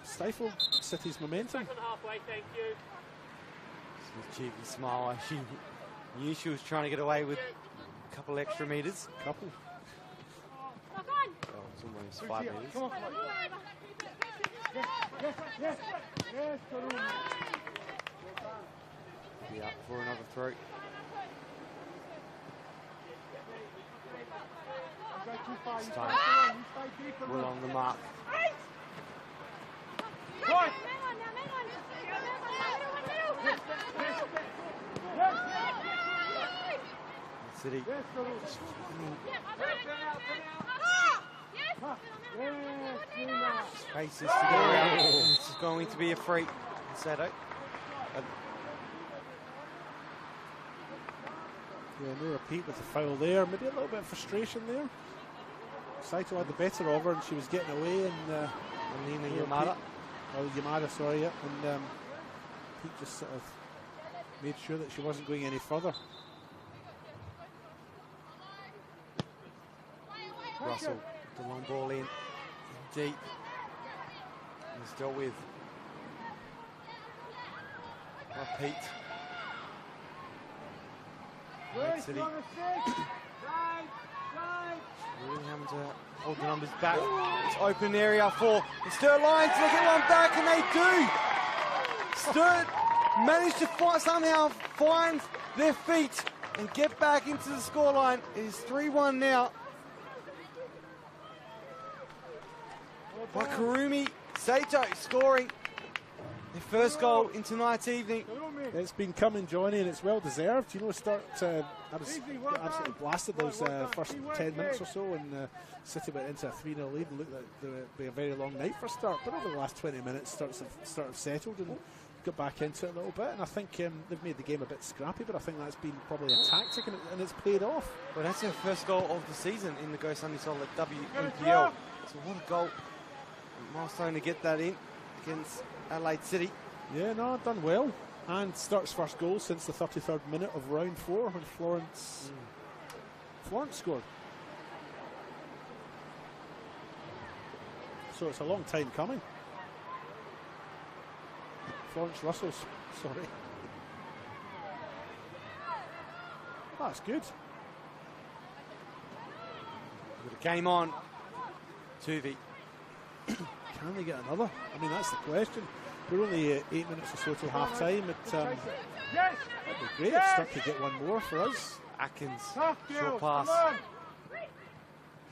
stifled City's momentum. Cheeky smile. She knew she was trying to get away with a couple extra meters. Couple. Oh, it's almost 5 meters. Come on, yes. Be up for another throw. It's time. Well on the mark. Right. City. Spaces to get around. This is going to be a free. Sato. Yeah, no repeat with the foul there. Maybe a little bit of frustration there. Saito had the better of her and she was getting away, and Alina Yamada. Oh, Yamada, sorry, yeah. And Pete just sort of made sure that she wasn't going any further. Russell, the long ball in deep. He's dealt with by Pete. Adelaide City really having to hold the numbers back. It's open area for the Sturt Lions to get one back, and they do. Sturt managed to somehow find their feet and get back into the scoreline. It is 3-1 now. By Kurumi Sato scoring their first goal in tonight's evening. It's been coming, Johnny, and it's well deserved. You know, Sturt absolutely blasted those first 10 minutes or so, and City went into a 3-0 lead and looked like it would be a very long night for Sturt. But over the last 20 minutes, Sturt have settled and got back into it a little bit, and I think they've made the game a bit scrappy, but I think that's been probably a tactic, and it's paid off. Well, that's their first goal of the season in the Go Sunday Soul at WNPL. So what a goal. Milestone to get that in against Adelaide City. Yeah, no, done well. And Sturt's first goal since the 33rd minute of round 4 when Florence scored. So it's a long time coming. Florence Russell, sorry. That's good. With a game on. Tuvi. Can they get another? I mean, that's the question. We're only 8 minutes or so till half time. That'd be great if Sturt could get one more for us. Atkins, short pass.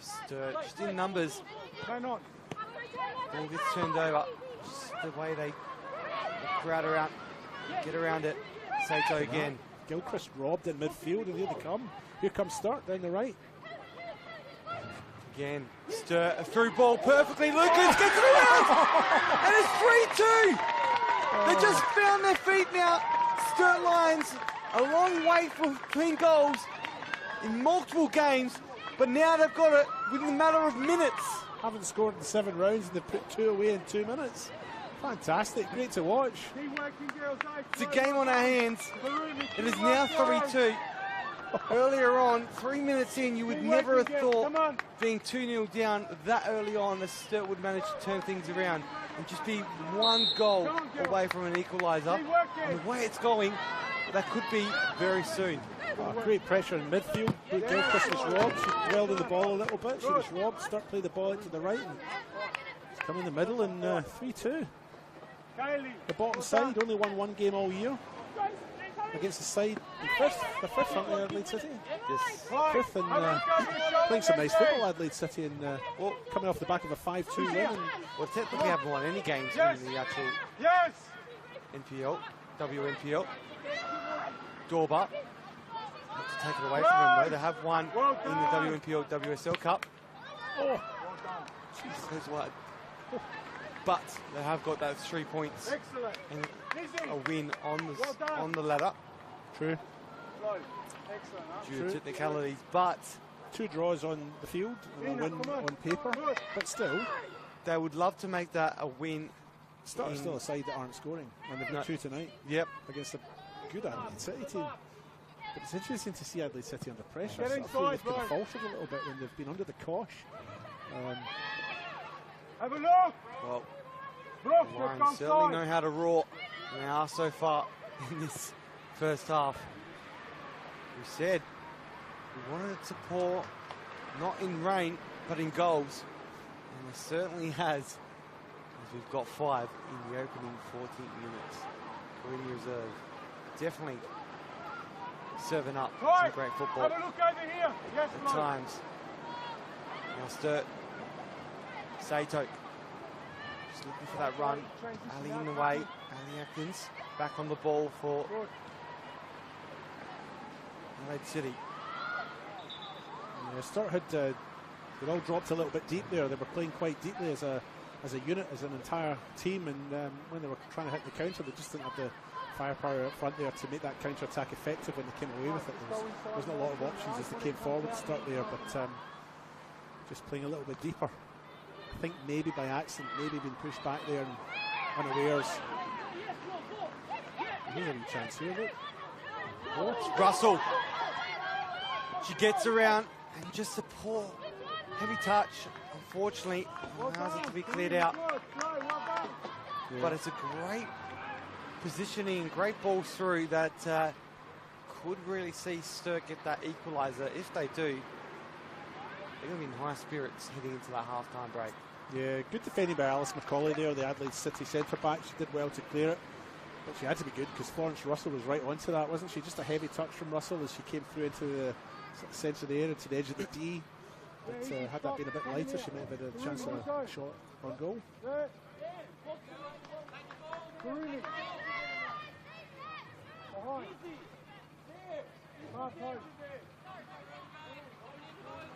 Sturt, just in numbers. Ball gets turned over. Just the way they crowd around, get around it. Sato again. Gilchrist robbed in midfield, and here they come. Here comes Sturt down the right. Again, Sturt, a through ball perfectly. Lucas gets it around, and it's 3-2. They just found their feet now. Sturt Lions, a long way between goals in multiple games, but now they've got it within a matter of minutes. Haven't scored in 7 rounds, and they've put 2 away in 2 minutes. Fantastic, great to watch. It's a game on our hands. It is now 3-2. Earlier on, 3 minutes in, you would never have thought being 2-0 down that early on that Sturt would manage to turn things around and just be 1 goal away from an equaliser. And the way it's going, that could be very soon. Oh, great pressure in midfield. Gilchrist was robbed. She dwelled on the ball a little bit. She was robbed. Sturt played the ball into the right. And it's come in the middle, and 3-2. The bottom side only won 1 game all year. Against the side, the fifth, aren't they, Adelaide City? Yes. 5th, and playing some nice football, Adelaide City, and coming off the back of a 5-2 win. Well, technically haven't won any games in the actual NPL, WNPL. Dorba, not to take it away from them though, they have won in the WNPL WSL Cup. Oh, Jeez, what? But they have got those 3 points and a win on the ladder. True. Due to technicalities, but 2 draws on the field and a win on paper, but still, they would love to make that a win. Sturt still a side that aren't scoring, and they've got 2 tonight. Yep. Against a good Adelaide City team. But it's interesting to see Adelaide City under pressure. I feel they've kind of faltered a little bit when they've been under the cosh. Have a look. Well, the Lions certainly know how to roar. They are so far in this first half. We said we wanted it to pour, not in rain, but in goals. And it certainly has, as we've got 5 in the opening 14 minutes. Korean Reserve definitely serving up some great football Have a look over here. Yes, at times. Now Sturt, Sato, just looking for that run. Ali in the way, Ali Atkins back on the ball for Adelaide City. Yeah, Sturt had They all dropped a little bit deep there. They were playing quite deeply as a unit, as an entire team, and when they were trying to hit the counter, they just didn't have the firepower up front there to make that counter attack effective when they came away with it. There wasn't a lot of options as they came forward to start there, but just playing a little bit deeper. I think maybe by accident, maybe being pushed back there and unawares. Here's a wee chance here, look. Oh, Russell. She gets around and just a poor heavy touch. Unfortunately, allows it to be cleared out. Yeah. But it's a great positioning, great ball through that could really see Sturt get that equaliser. If they do, they're going to be in high spirits heading into that half-time break. Yeah, good defending by Alice McCauley there, the Adelaide City centre-back. She did well to clear it, but she had to be good because Florence Russell was right onto that, wasn't she? Just a heavy touch from Russell as she came through into the centre of the air, into the edge of the D. But had that been a bit lighter, she might have had a chance of a shot on goal.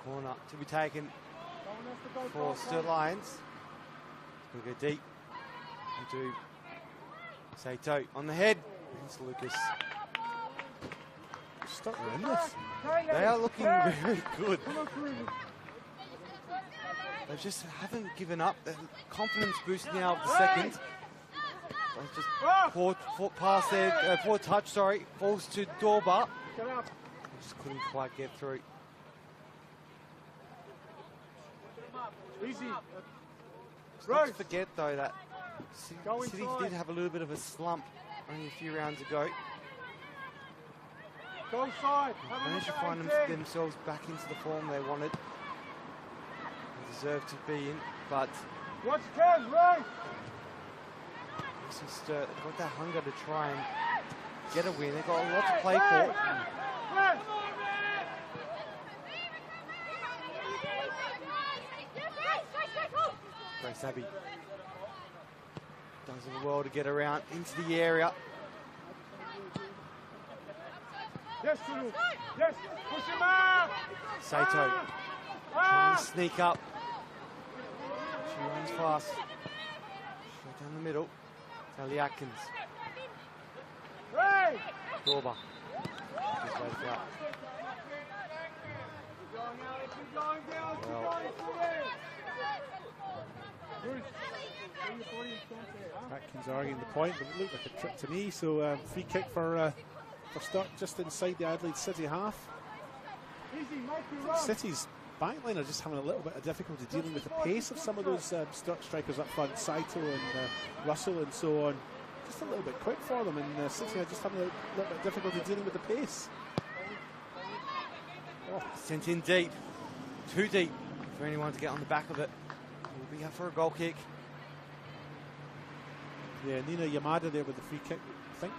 Corner to be taken for Sturt Lions. We'll go deep into Sato on the head. It's Lucas. Sturt are in this. They are looking very good. They just haven't given up. Their confidence boost now of the second. Just poor pass there, poor touch, sorry. Falls to Dorba. Just couldn't quite get through. Easy. Not to forget though that City did have a little bit of a slump only a few rounds ago. Go side. Managed to find themselves back into the form they wanted. They deserved to be in, but Watch Ken, right? Sturt, they've got that hunger to try and get a win. They've got a lot to play for. Grace Abbey does it well to get around into the area. Yes, Sulu. Yes, push him out. Sato trying to sneak up. She runs fast. Straight down the middle. Tally Atkins. Right. Dorba. Just waited out. Well, Atkins arguing the point, but it looked like a trip to me. So free kick for Sturt just inside the Adelaide City half. City's backline are just having a little bit of difficulty dealing with the pace of some of those Sturt strikers up front, Saito and Russell and so on. Just a little bit quick for them, and City are just having a little bit of difficulty dealing with the pace. oh, sent in deep. Too deep for anyone to get on the back of it. We'll be up for a goal kick. Yeah, Nina Yamada there with the free kick, I think.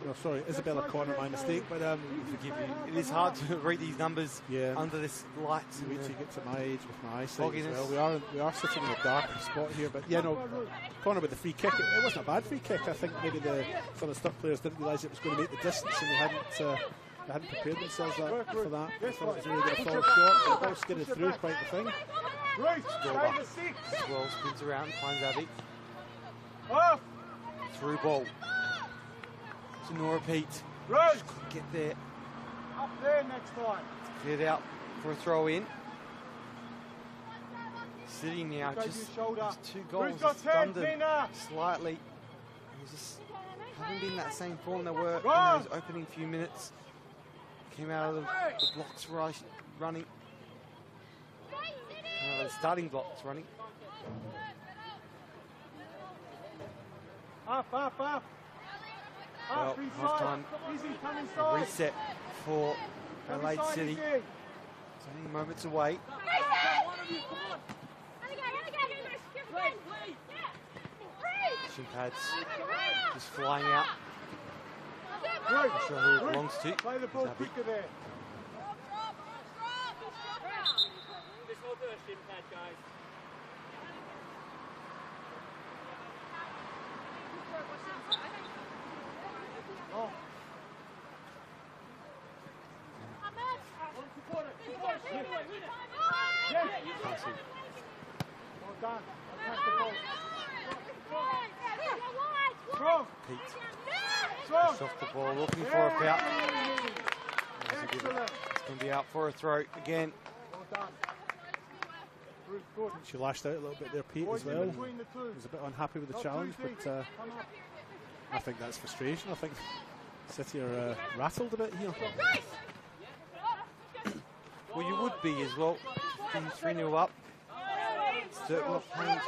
Oh, sorry, Isabella Corner, my mistake, but Forgive you. It is hard to read these numbers under this light. wait till you get to my age with my eyesight as well. We are sitting in a darker spot here, but yeah, no, Corner with the free kick. It wasn't a bad free kick. I think maybe some of the Sturt players didn't realise it was going to make the distance, and they hadn't prepared themselves for that. I thought it was really going to fall short. The ball skidded through quite the thing. Right. Dorba as well spins around, finds Abby. Off. Through ball. To Nora Pete. Right. Just couldn't get there. Up there next time. Cleared out for a throw in. City now just two goals. Who's got 10, stunned them Tina? slightly. They just haven't been that same form they were in those opening few minutes. Came out of the blocks running. The starting blocks running. Up. Well, half-time reset for Adelaide City. It's only moments away. Shin pads just flying out. Not sure who it belongs to. Play the ball quicker there. This will do a shin pad, guys. Oh. Castle. Well done. Pass the ball. Strong. Pete. Strong. Just off the ball, looking for a foul. Excellent. It's going to be out for a throw again. Well done. Good. She lashed out a little bit there, Pete, as well. Was a bit unhappy with the challenge, but I think that's frustration. I think City are rattled a bit here. Well, you would be as well. Being 3-0 up. Sturt not playing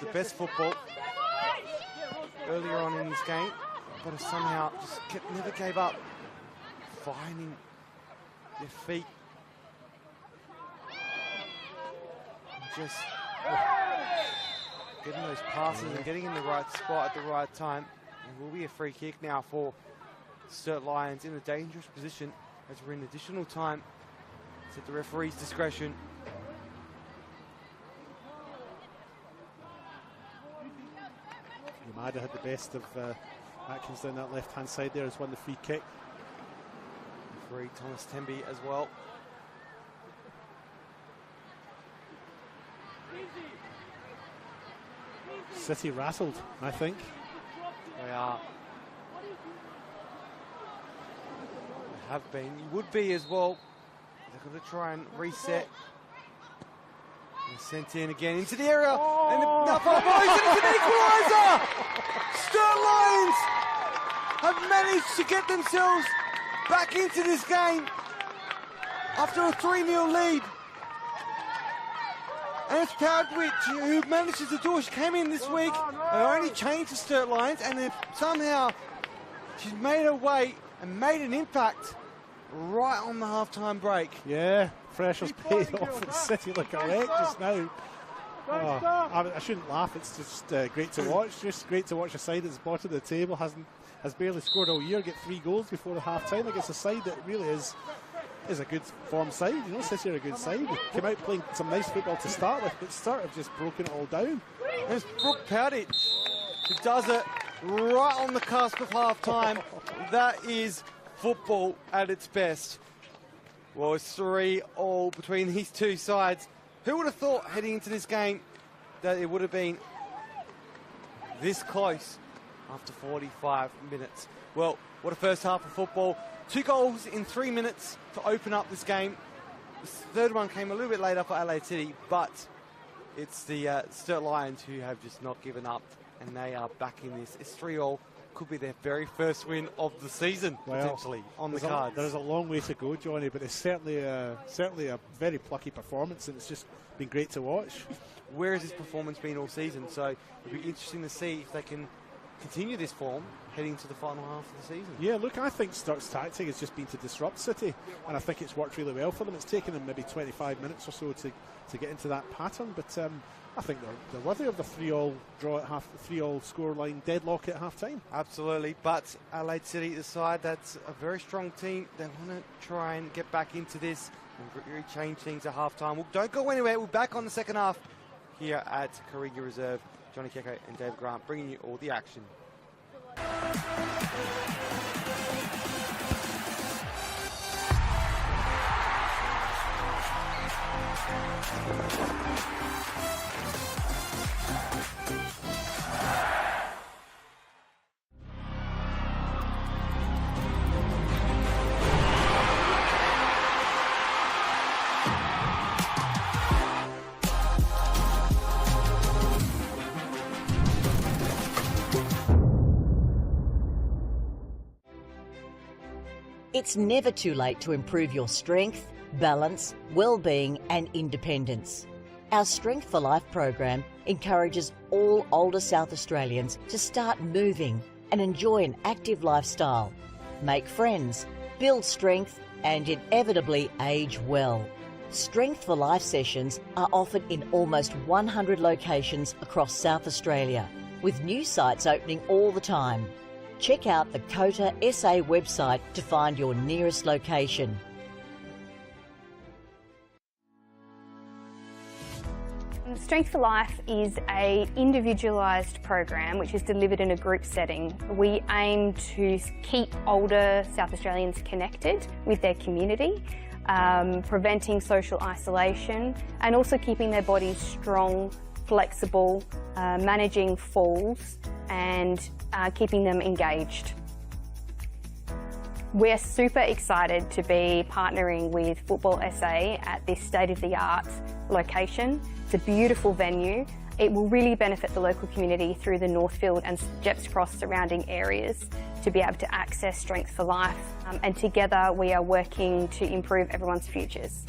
the best football earlier on in this game, but somehow just never gave up. Finding their feet. And just getting those passes and getting in the right spot at the right time. It will be a free kick now for Sturt Lions in a dangerous position as we're in additional time. It's at the referee's discretion. Yamada had the best of Atkins down that left-hand side there, has won the free kick. Referee Thomas Temby as well. City rattled, I think. They are. They have been. You would be as well. They're going to try and reset. And sent in again into the area. And the boys, and it's an equaliser! Sturt Lions have managed to get themselves back into this game after a 3-0 lead. And it's Proudwich who manages to do it. She came in this week, they only changed the Sturt Lions, and then somehow she's made her way and made an impact right on the half-time break. Yeah, pressure's paid off and City look a wreck just now. Oh, I shouldn't laugh, it's just great to watch. Just great to watch a side that's bottom of the table, has barely scored all year, get 3 goals before the half-time against a side that really is a good form side. You know, City are a good side. They came out playing some nice football to start with, but Sturt have just broken it all down. There's Brooke Powditch who does it right on the cusp of half-time. That is football at its best. Well, it's 3-3 between these two sides. Who would have thought heading into this game that it would have been this close after 45 minutes? Well, what a first half of football. 2 goals in 3 minutes to open up this game. The third one came a little bit later for Adelaide City, but it's the Sturt Lions who have just not given up, and they are back in this. It's 3-3. Could be their very first win of the season, potentially, on the cards. There's a long way to go, Johnny, but it's certainly a very plucky performance, and it's just been great to watch. Where has this performance been all season? So it'll be interesting to see if they can continue this form heading to the final half of the season. Yeah, look, I think Sturt's tactic has just been to disrupt City, and I think it's worked really well for them. It's taken them maybe 25 minutes or so to get into that pattern, but I think they're worthy of the 3-3 draw at 3-3 scoreline deadlock at half-time. Absolutely, but Adelaide City, the side that's a very strong team, they want to try and get back into this and really change things at half-time. Well, don't go anywhere. We're back on the second half here at Karinga Reserve. Johnny Keko and David Grant bringing you all the action. It's never too late to improve your strength, balance, well-being and independence. Our Strength for Life program encourages all older South Australians to start moving and enjoy an active lifestyle, make friends, build strength and inevitably age well. Strength for Life sessions are offered in almost 100 locations across South Australia, with new sites opening all the time. Check out the COTA SA website to find your nearest location. Strength for Life is an individualised program which is delivered in a group setting. We aim to keep older South Australians connected with their community. preventing social isolation, and also keeping their bodies strong, flexible, managing falls, and keeping them engaged. We're super excited to be partnering with Football SA at this state-of-the-art location. It's a beautiful venue. It will really benefit the local community through the Northfield and Jeps Cross surrounding areas to be able to access Strength for Life. And together we are working to improve everyone's futures.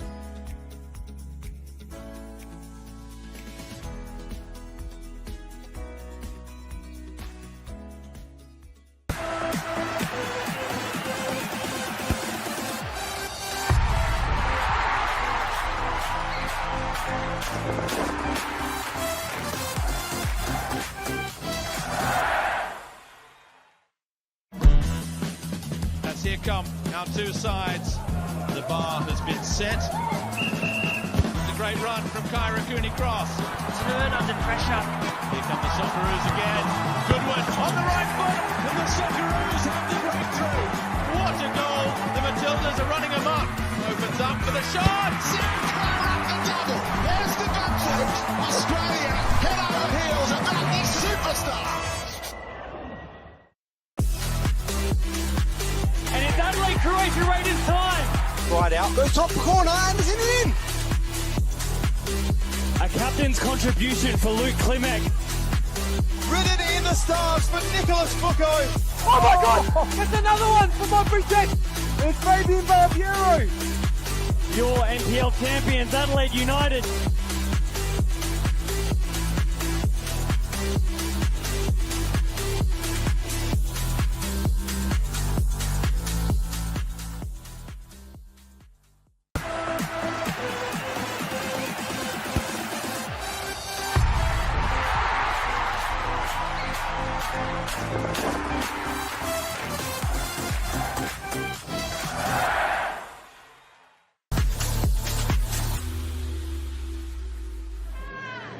Here come our two sides. The bar has been set. It's a great run from Kyra Cooney-Cross. Turn under pressure. Here come the Socceroos again. Good one on the right foot, and the Socceroos have the breakthrough. What a goal! The Matildas are running amok. Opens up for the shot. Sinclair up the double. There's the backfoot. Australia head over heels about this superstar. Adelaide Croatia Raiders time. Right out, goes top corner, and is it in? A captain's contribution for Luke Klimek. Written in the stars for Nicholas Foucault. Oh my God! It's another one for my protect. It's Fabian Barbiero. Your NPL champions, Adelaide United.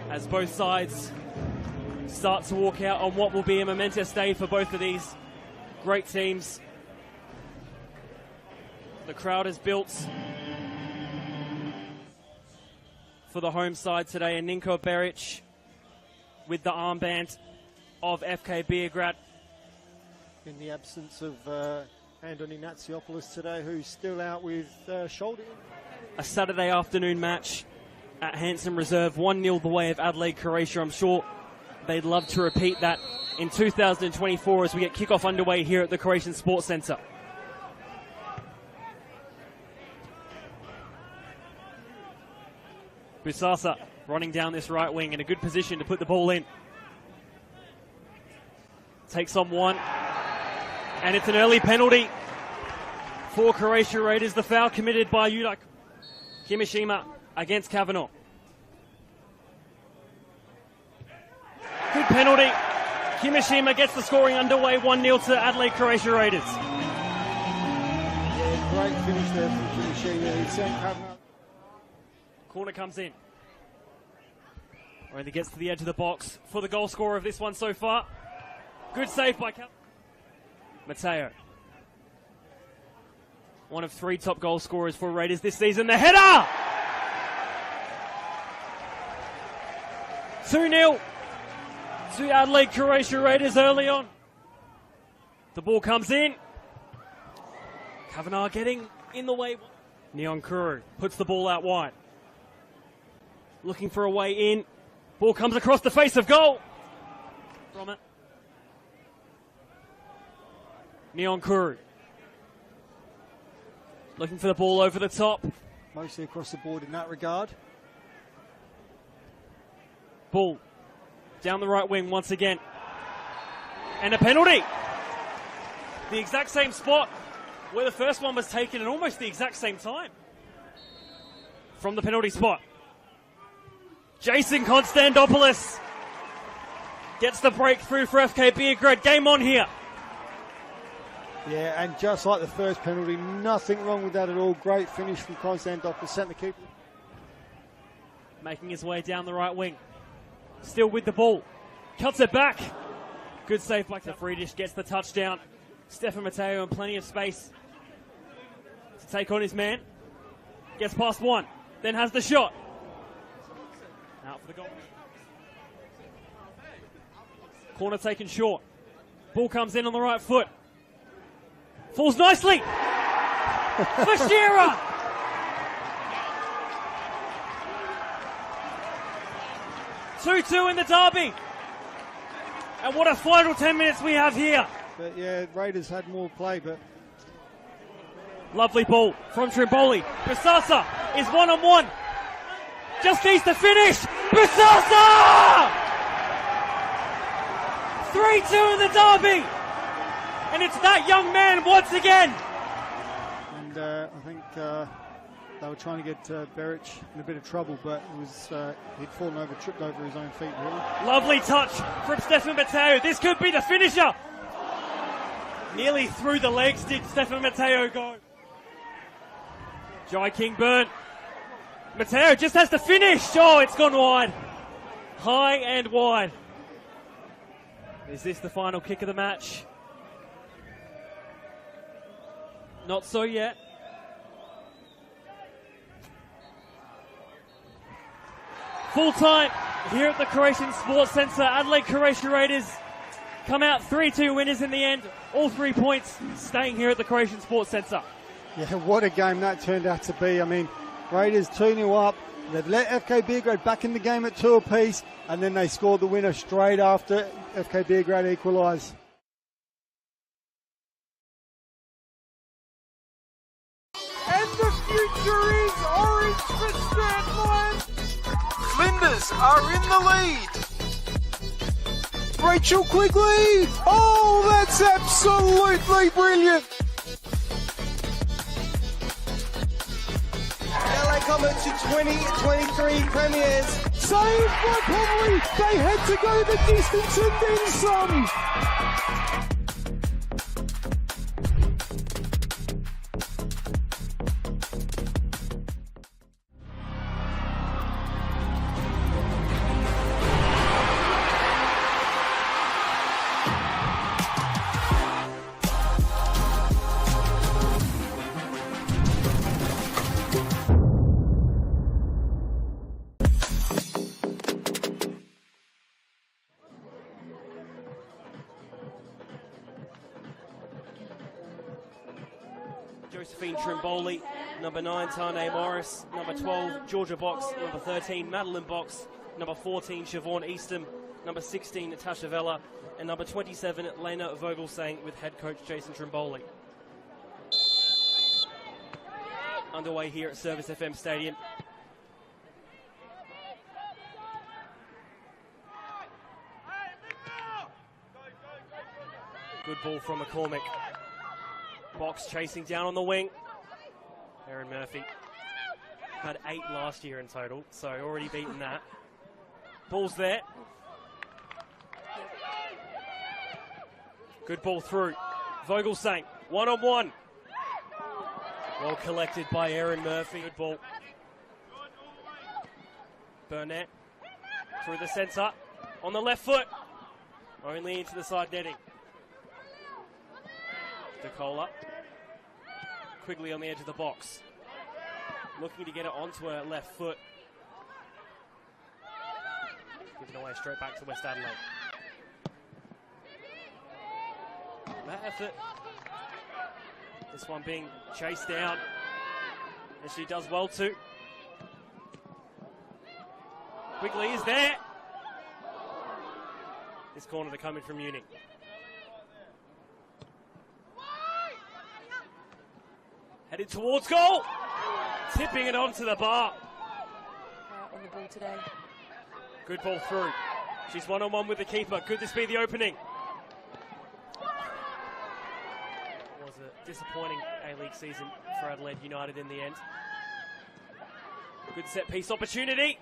As both sides start to walk out on what will be a momentous day for both of these great teams. The crowd is built for the home side today, and Ninko Beric with the armband of FK Beograd. In the absence of Andoni Natsiopoulos today, who's still out with shoulder. A Saturday afternoon match at Hanson Reserve, 1-0 the way of Adelaide Croatia. I'm sure they'd love to repeat that in 2024 as we get kickoff underway here at the Croatian Sports Centre. Busasa running down this right wing in a good position to put the ball in. Takes on one, and it's an early penalty for Croatia Raiders. The foul committed by Yuda Kimishima against Kavanagh. Good penalty. Kimishima gets the scoring underway, 1-0 to Adelaide Croatia Raiders. Yeah, great finish there from Kimishima. He sent Kavanagh. Corner comes in. Only gets to the edge of the box for the goal scorer of this one so far. Good save by Mateo. One of three top goal scorers for Raiders this season. The header! 2-0 to Adelaide Croatia Raiders early on. The ball comes in. Kavanagh getting in the way. Neon Kuru puts the ball out wide. Looking for a way in. Ball comes across the face of goal. From it. Neon Kuru. Looking for the ball over the top. Mostly across the board in that regard. Ball down the right wing once again. And a penalty. The exact same spot where the first one was taken at almost the exact same time. From the penalty spot. Jason Konstantopoulos gets the breakthrough for FK Beograd. Game on here. Yeah, and just like the first penalty, nothing wrong with that at all. Great finish from Konstantopoulos, sent the keeper. Making his way down the right wing. Still with the ball. Cuts it back. Good save by the Friedrich, gets the touchdown. Stefan Mateo in plenty of space to take on his man. Gets past one. Then has the shot. Out for the goal. Corner taken short. Ball comes in on the right foot. Falls nicely. For Shearer. Two in the derby. And what a final 10 minutes we have here. But yeah, Raiders had more play, but... Lovely ball from Trimboli. Bisasa is one-on-one. Just needs to finish. Bisasa! 3-2 in the derby. And it's that young man once again. And I think they were trying to get Beric in a bit of trouble, but it was he'd fallen over, tripped over his own feet, really. Lovely touch from Stefan Matteo. This could be the finisher. Nearly through the legs did Stefan Matteo go. Jai King burnt. Matteo just has to finish. Oh, it's gone wide. High and wide. Is this the final kick of the match? Not so yet. Full time here at the Croatian Sports Centre. Adelaide Croatia Raiders come out 3-2 winners in the end. All 3 points staying here at the Croatian Sports Centre. Yeah, what a game that turned out to be. I mean, Raiders 2-0 up. They've let FK Beograd back in the game at 2 apiece, and then they scored the winner straight after FK Beograd equalised. And the future is orange for Sturt Lions. Flinders are in the lead. Rachel Quigley. Oh, that's absolutely brilliant. LA Comets to 2023 premiers. Saved by Conley. They had to go the distance and then some. Josephine Trimboli, number 9, Tane Morris, number 12, Georgia Box, number 13, Madeline Box, number 14, Siobhan Eastham, number 16, Natasha Vella, and number 27, Lena Vogelsang, with head coach Jason Trimboli. Underway here at Service FM Stadium. Good ball from McCormick. Box chasing down on the wing. Erin Murphy had 8 last year in total, so already beaten that. Ball's there. Good ball through. Vogelsang, one-on-one. Well collected by Erin Murphy. Good ball. Burnett through the centre. On the left foot. Only into the side netting. DeCola. Quigley on the edge of the box. Looking to get it onto her left foot. Given away straight back to West Adelaide. That effort. This one being chased down. And she does well too. Quigley is there. This corner to come in from Uni. Headed towards goal. Tipping it onto the bar. On the ball today. Good ball through. She's one-on-one with the keeper. Could this be the opening? Was a disappointing A-League season for Adelaide United in the end. Good set-piece opportunity.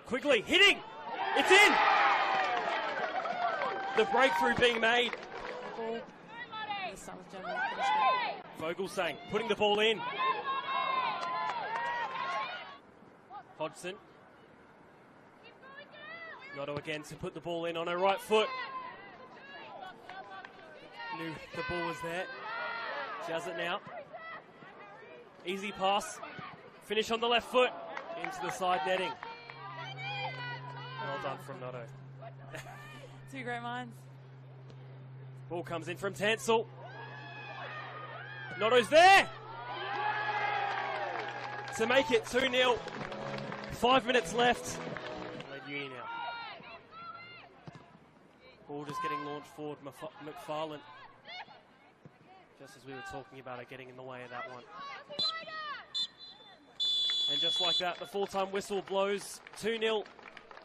Quigley hitting. It's in. The breakthrough being made. Ball. Vogelsang putting the ball in. Hodgson. Noto again to put the ball in on her right foot. Knew the ball was there. She has it now. Easy pass. Finish on the left foot. Into the side netting. Well done from Notto. Two great minds. Ball comes in from Tansel. Notto's there to make it 2-0. 5 minutes left. Adelaide Uni now. Ball just getting launched forward. McFarlane, just as we were talking about it, getting in the way of that one. And just like that, the full-time whistle blows. 2-0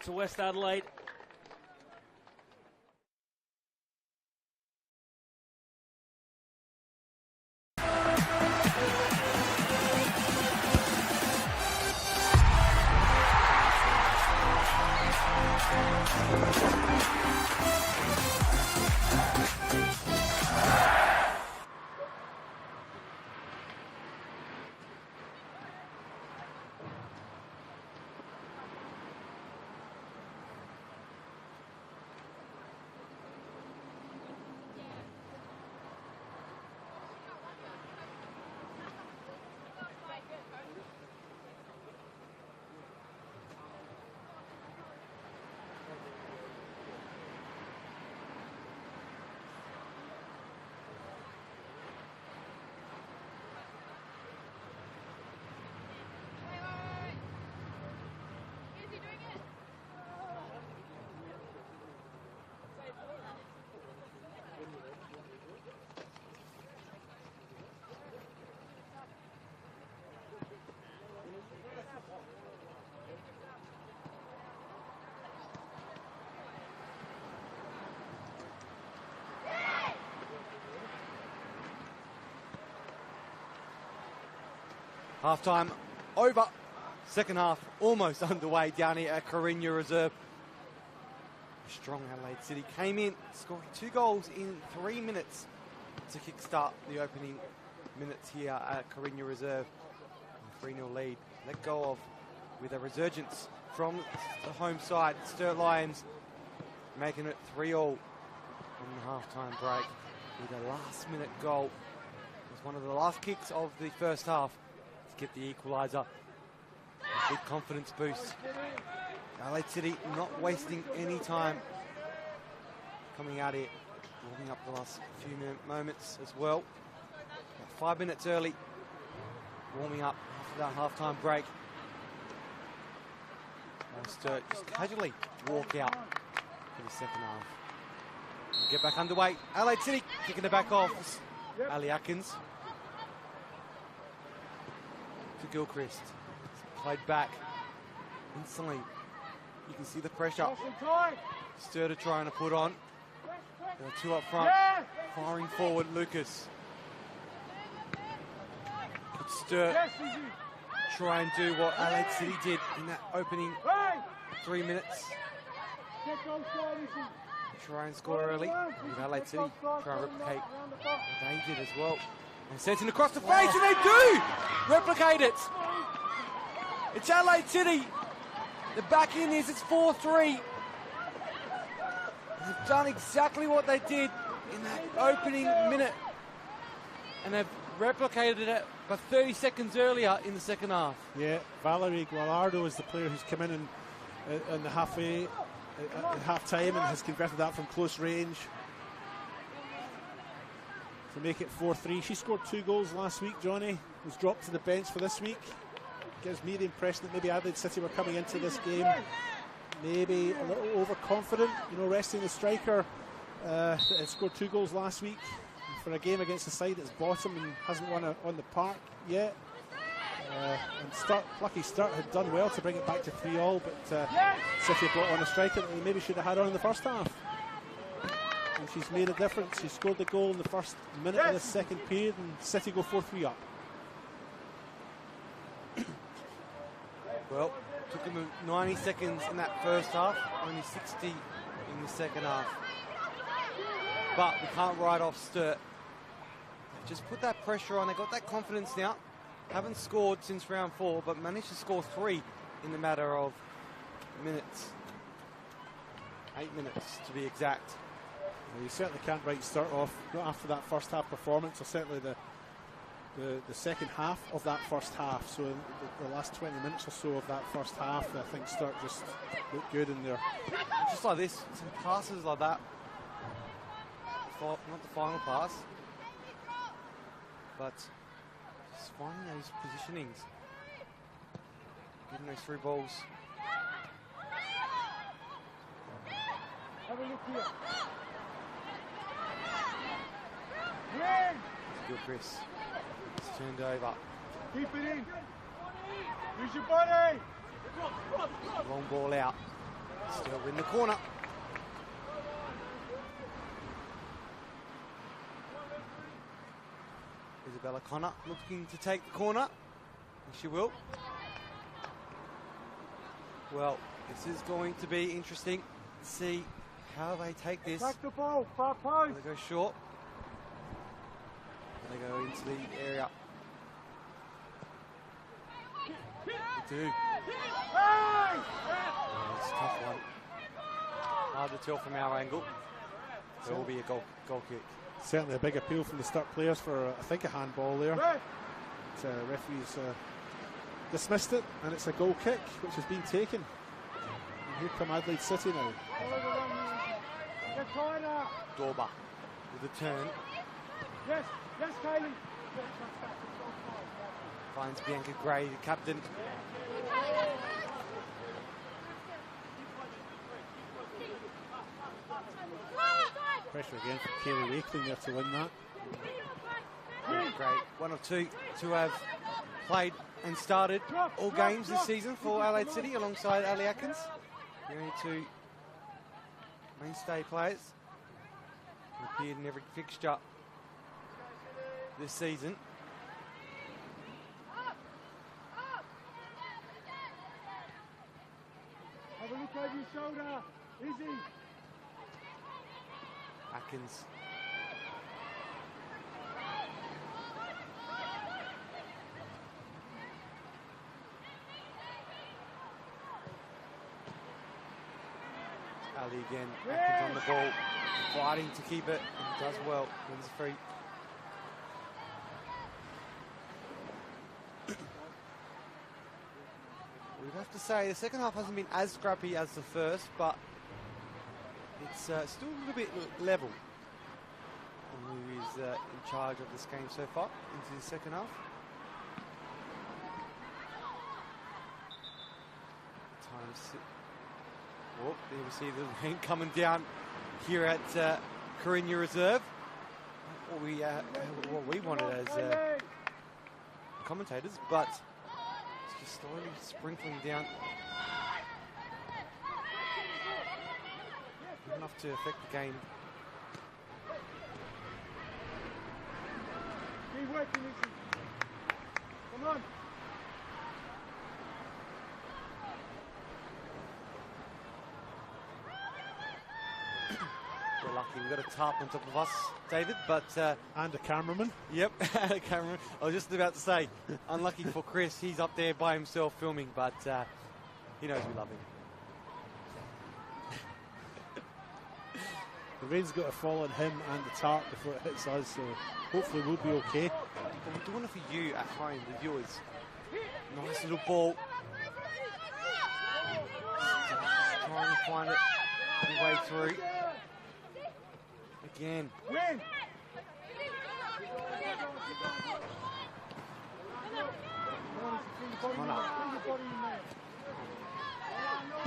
to West Adelaide. Half time over. Second half almost underway down here at Carina Reserve. Strong Adelaide City came in, scoring 2 goals in 3 minutes to kickstart the opening minutes here at Carina Reserve. 3-0 lead. Let go of with a resurgence from the home side. Sturt Lions making it 3-3 on the half-time break with a last-minute goal. It was one of the last kicks of the first half to get the equaliser. A big confidence boost. Adelaide City not wasting any time coming out here, warming up the last few moments as well. About 5 minutes early, warming up after that half-time break. Sturt just casually walk out for the second half. We'll get back underway. Adelaide City kicking the back off. Ali Atkins to Gilchrist. Played back inside. You can see the pressure. Sturt are trying to put on. There are 2 up front. Firing forward, Lucas. Could Sturt try and do what Adelaide City did in that opening 3 minutes? Try and score early. With Adelaide City try and replicate what they did as well. And sent it across the face, and they do replicate it. It's Adelaide City. The back in is it's 4-3. They've done exactly what they did in that opening minute, and they've replicated it but 30 seconds earlier in the second half. Yeah, Valerie Gualardo is the player who's come in the half-time and has converted that from close range to make it 4-3. She scored 2 goals last week, Johnny. Was dropped to the bench for this week. Gives me the impression that maybe Adelaide City were coming into this game maybe a little overconfident, you know, resting the striker that had scored 2 goals last week for a game against a side that's bottom and hasn't won on the park yet. And Sturt, lucky Sturt had done well to bring it back to 3-3, but City brought on a striker that they maybe should have had on in the first half. And she's made a difference. She scored the goal in the first minute of the second period, and City go 4-3 up. Well, took them 90 seconds in that first half, only 60 in the second half. But we can't write off Sturt. Just put that pressure on. They got that confidence now. Haven't scored since round 4, but managed to score 3 in the matter of minutes. 8 minutes to be exact. Well, you certainly can't write Sturt off, not after that first half performance, or certainly the the second half of that first half. So in the last 20 minutes or so of that first half, I think Sturt just looked good in there. Just like this, some passes like that. Not the final pass, but just finding those positionings. Getting those through balls. Have a look here. That's good, Chris. It's turned over. Keep it in. Use your body. Long ball out. Still in the corner. Isabella Connor looking to take the corner. And she will. Well, this is going to be interesting to see how they take this. Back the ball, far post. They go short. And they go into the area. They do. Oh, it's a tough one. Hard to tell from our angle. There will be a goal kick. Certainly a big appeal from the Sturt players for, I think, a handball there. But, referees dismissed it, and it's a goal kick, which has been taken. And here come Adelaide City now. Dorba with a turn. Yes, Kaylee. Finds Bianca Gray, the captain. Pressure again for Kaylee Wakeling there to win that. Great. One of two to have played and started all games this season for Adelaide City alongside Ali Atkins. The only two mainstay players who appeared in every fixture this season. Have a look over your shoulder. Easy. Atkins. Ali again. Atkins on the ball, fighting to keep it, and does well. Wins the free. We'd have to say the second half hasn't been as scrappy as the first, but it's still a little bit level. And who is in charge of this game so far into the second half? Oh, there we see the rain coming down here at Carina Reserve. What we wanted as commentators, but it's just slowly sprinkling down. Enough to affect the game. Keep working, Izzy. Come on. We're lucky we've got a tarp on top of us, David, but... and a cameraman. Yep, and a cameraman. I was just about to say, unlucky for Chris, he's up there by himself filming, but he knows we love him. The rain's got to fall on him and the tarp before it hits us, so hopefully we'll be okay. But we're doing it for you at home, the viewers. Nice little ball. Just trying to find it the way through. Again. Win.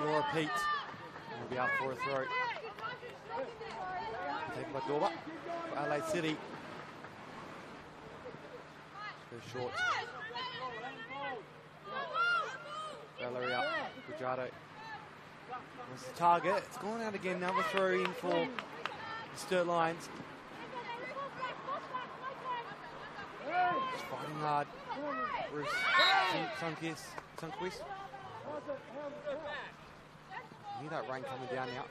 Laura Pete will be up for a throw. Taken by Dorba for Adelaide City. Go short. Valerie up. Gujato. That's the target. It's gone out again. Another throw in for the Sturt Lions. Just fighting hard. Bruce Sunquist. Hear that rain coming down now.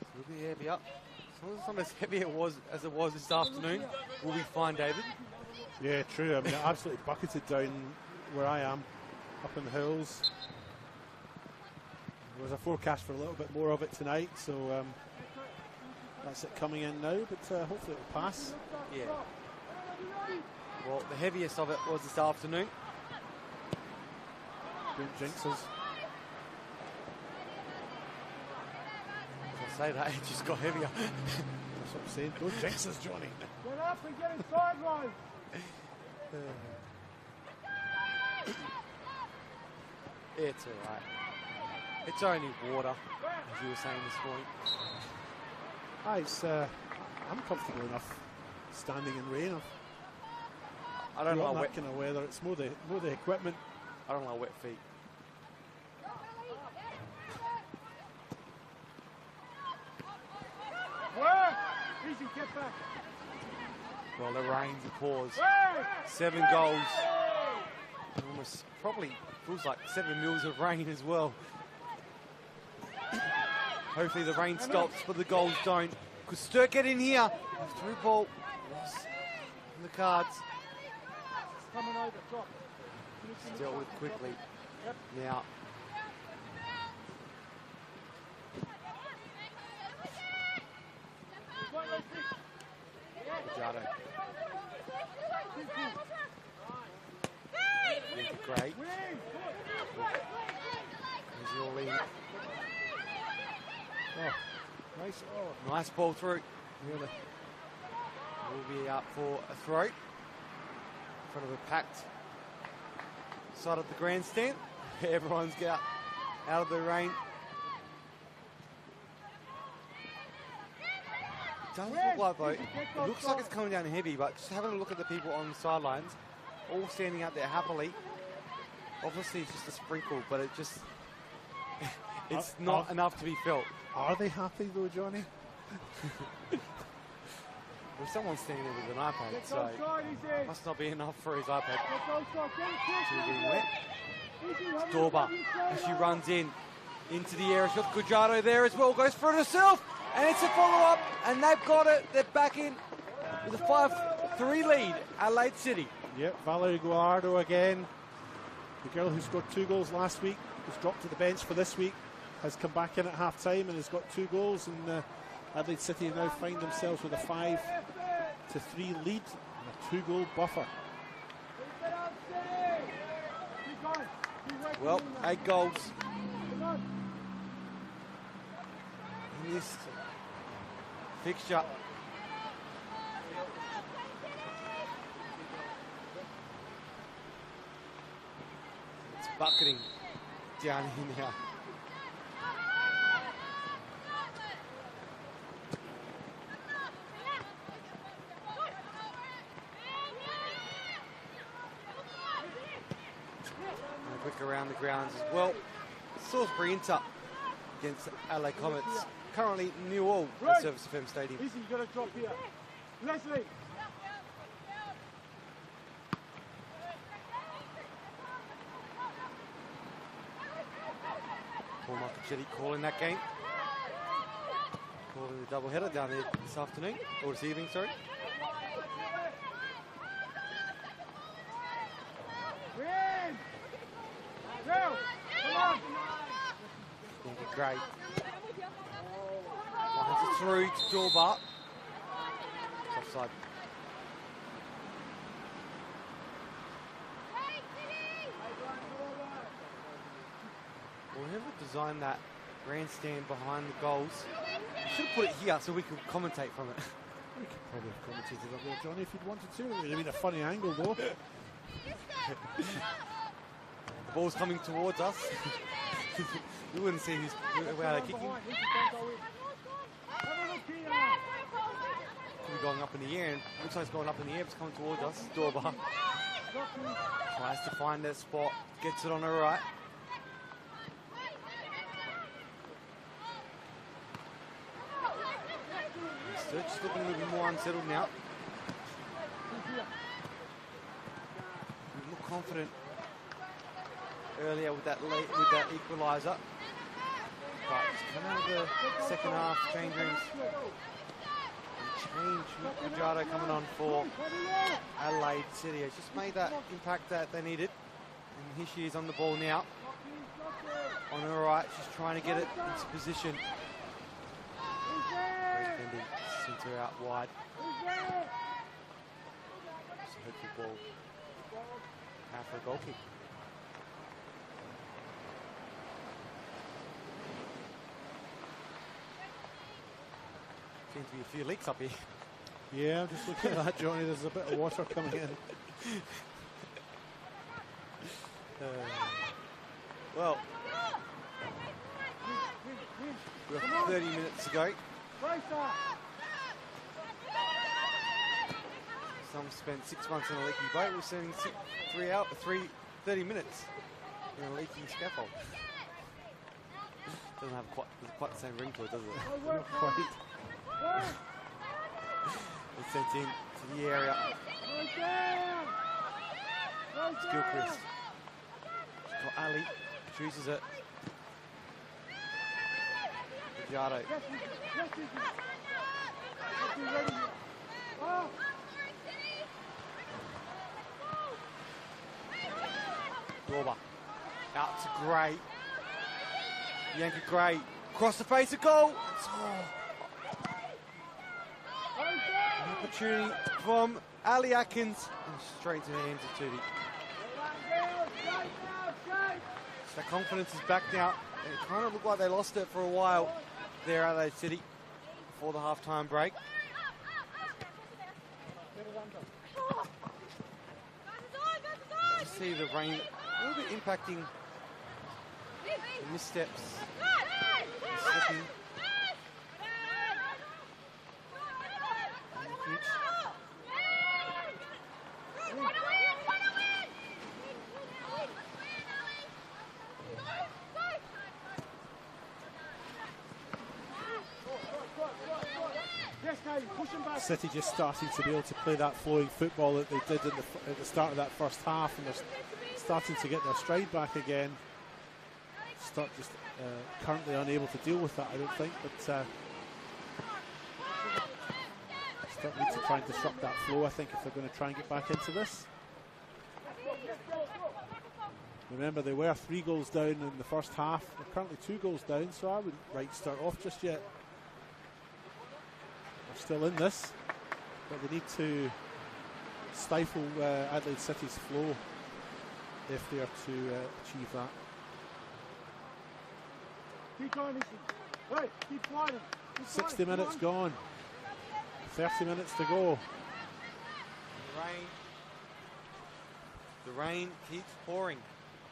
It's a little bit heavy up. It's not as heavy as it was this afternoon. Will we find David? Yeah, true. I mean, it absolutely bucketed down where I am, up in the hills. There was a forecast for a little bit more of it tonight, so that's it coming in now, but hopefully it'll pass. Yeah. Well, the heaviest of it was this afternoon. Don't jinx us. As I say that, it just got heavier. That's what I'm saying. Don't jinx us, Johnny. Get up and get inside, line. It's all right. It's only water, as you were saying this morning. I'm comfortable enough standing in rain. I don't like that wet kind of weather. It's more the equipment. I don't like wet feet. Easy, get back. Well, the rains and pours. 7 goals. Almost probably feels like 7 mils of rain as well. Hopefully the rain stops, but the goals don't. Could Sturt get in here? The through ball was on the cards. Coming over, drop. Dealt with quickly. Now. Jado. Great. There's your lead. Oh, nice. Oh, nice ball through. Really. Will be out for a throw. In front of a packed side of the grandstand. Everyone's got out of the rain. Doesn't look like though. It looks like it's coming down heavy, but just having a look at the people on the sidelines, all standing out there happily. Obviously, it's just a sprinkle, but it just it's not enough to be felt. Are they happy though, Johnny? Well, someone's standing there with an iPad, so it must not be enough for his iPad to be wet. It's Dorba as she runs into the area. She's got Gujato there as well. Goes for it herself, and it's a follow-up, and they've got it. They're back in with a 5-3 lead. Adelaide City. Yep, Valerie Guardo again. The girl who scored 2 goals last week, who's dropped to the bench for this week, has come back in at half-time and has got 2 goals. And Adelaide City now find themselves with a 5-3 lead and a 2-goal buffer. Well, 8 goals in this fixture. It's bucketing down here now. Quick around the grounds as well. Salisbury Inter against LA Comets. Currently New All at Service FM Stadium. Easy, you got to drop here. Leslie. Paul Marcochetti calling that game. Calling the doubleheader down here this afternoon, or this evening, sorry. Great. Lines it through to Dorba. Offside. Well, whoever designed that grandstand behind the goals, we should have put it here so we could commentate from it. We could probably have commentated up there, Johnny, if you'd wanted to. It would have been a funny angle, though. The ball's coming towards us. You wouldn't see where they're kicking. Could be going up in the air, and looks like it's going up in the air. It's coming towards us. Dorba tries to find that spot, gets it on her right. Sturt just looking a little bit more unsettled now. Look confident earlier with that equaliser. But just come out of the second half, change rooms. And Gujato coming on for Adelaide City. Has just made that impact that they needed. And here she is on the ball now. On her right, she's trying to get it into position. Centre out wide. hopeful ball out for a goal kick. Seems to be a few leaks up here. Yeah, I'm just looking at that, Johnny. There's a bit of water coming in. Well, we've got 30 minutes to go. Some spent 6 months on a leaky boat. We're spending 30 minutes in a leaking scaffold. Doesn't have quite the same ring to it, does it? Not quite. It's sent in to the area. Gilchrist. Got Ali. Chooses it. Giardo. Dorba. Out to Gray. Yanka Gray. Across the face of goal. An opportunity from Ali Atkins. And straight into the hands of Tootie. So their confidence is back now. It kind of looked like they lost it for a while there at Adelaide City before the half-time break. You see the rain a little bit impacting the missteps. Slipping. City just starting to be able to play that flowing football that they did at the start of that first half, and they're starting to get their stride back again. Sturt just currently unable to deal with that, I don't think, but Sturt need to try and disrupt that flow, I think, if they're going to try and get back into this. Remember, they were 3 goals down in the first half. They're currently 2 goals down, so I wouldn't write Sturt off just yet. They're still in this, but they need to stifle Adelaide City's flow if they are to achieve that. Keep going, hey, keep fighting. 60 minutes gone. 30 minutes to go. The rain keeps pouring.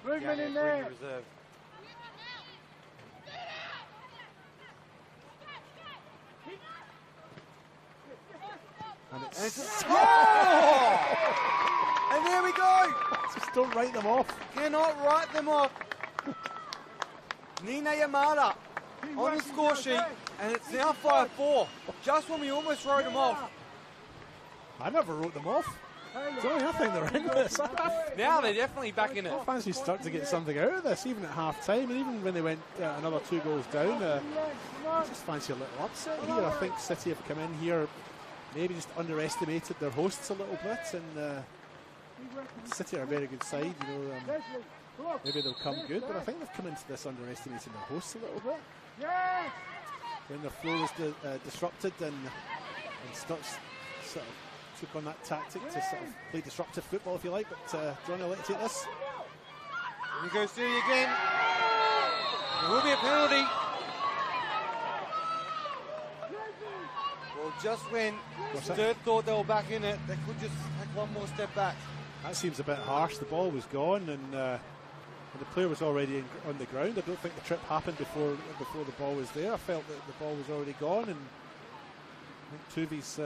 Movement in there. Reserve. And it's And there we go. Just don't write them off. Cannot write them off. Nina Yamada on the score sheet, and it's now 5-4. Just when we almost wrote them off. I never wrote them off. Johnny, I think they're in this. Now they're definitely back in it. I fancy Sturt to get something out of this, even at half time, and even when they went another 2 goals down. I just fancy a little upset here. I think City have come in here, maybe just underestimated their hosts a little bit, and City are a very good side. You know, maybe they'll come good, but I think they've come into this underestimating their hosts a little bit. When their flow was disrupted, and Sturt sort of took on that tactic to sort of play disruptive football, if you like. But Johnny, I'll let you take this. Here goes Sturt again. There will be a penalty. Well, just when Sturt thought they were back in it, they could just take one more step back. That seems a bit harsh. The ball was gone, and the player was already on the ground. I don't think the trip happened before the ball was there. I felt that the ball was already gone, and I think Tuvi's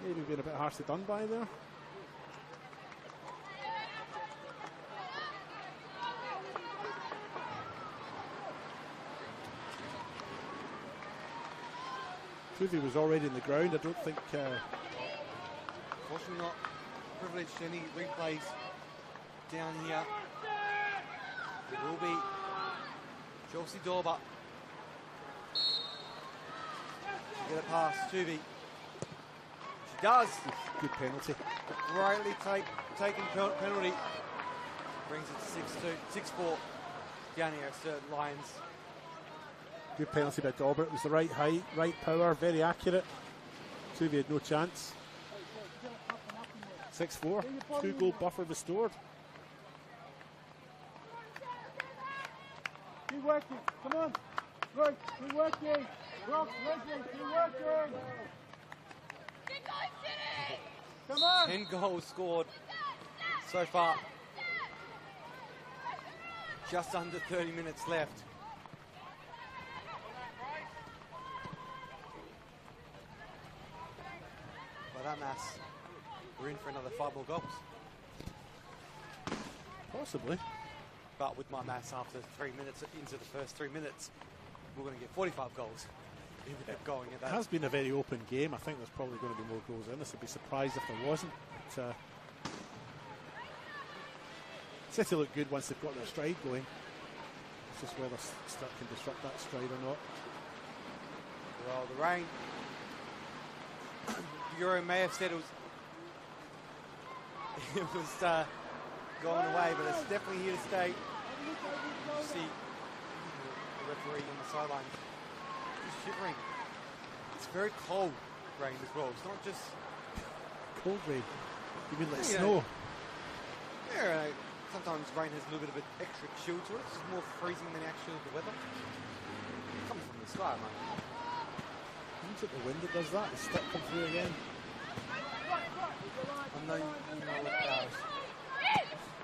maybe been a bit harshly done by there. Tuvi was already in the ground. I don't think. Fortunately, not privileged to any replays down here. It will be Chelsea Dorba. Get it past Tuvi. She does. Good penalty. Rightly taken penalty. Brings it to 6-4. Down here at Sturt Lions. Good penalty by Dorba. It was the right height, right power, very accurate. Tuvi had no chance. 6-4. 2-goal buffer restored. Keep working. Come on. Good. Keep working. Rock, Leslie, keep working. Come on. 10 goals scored so far. Just under 30 minutes left. By that mass, we're in for another 5 more goals. Possibly. But with my mass, after 3 minutes into the first 3 minutes, we're going to get 45 goals. If we kept going at that. It has been a very open game. I think there's probably going to be more goals in this. I'd be surprised if there wasn't. But, City look good once they've got their stride going. It's just whether Sturt can disrupt that stride or not. Well, the rain. Euro may have said it was going away, but it's definitely here to stay. You see the referee on the sidelines just shivering. It's very cold rain as well. It's not just cold rain. You mean like snow? Yeah, sometimes rain has a little bit of an extra chill to it. It's more freezing than actually the weather. It comes from the sky, mate. Is it the wind that does that? The stick comes through again. I know you know what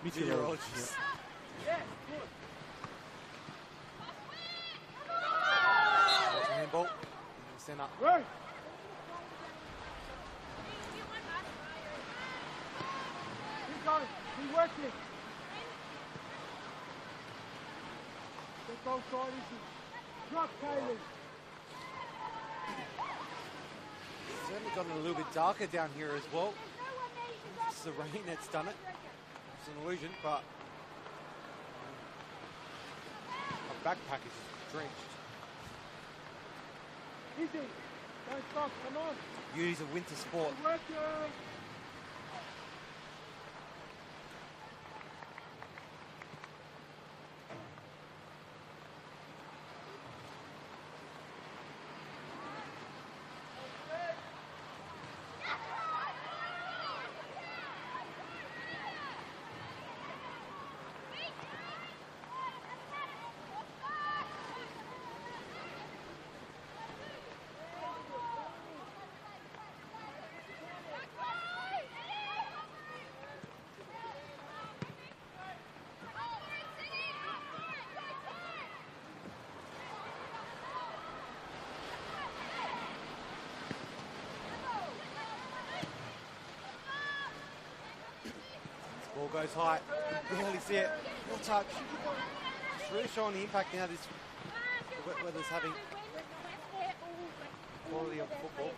meteorologists. Handball in the centre. Right. Keep going. Keep working. Get both sides. Drop, Kaylee. It's certainly gotten a little bit darker down here as well. It's the rain that's done it. It's an illusion, but my backpack is drenched. Easy. Don't stop. Come on. Beauties of winter sport. Keep working. Ball goes high. You can barely see it. No touch. It's really showing the impact now this weather's having. Quality of football.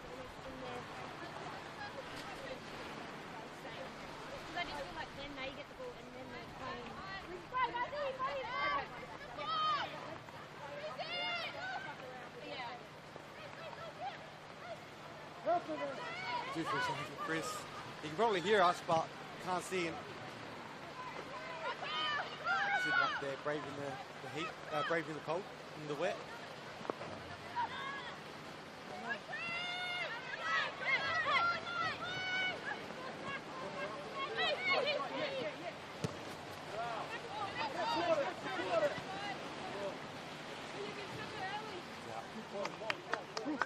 Do for a second, Chris. You can probably hear us, but can't see him. Sitting up there, braving the heat, braving the cold and the wet.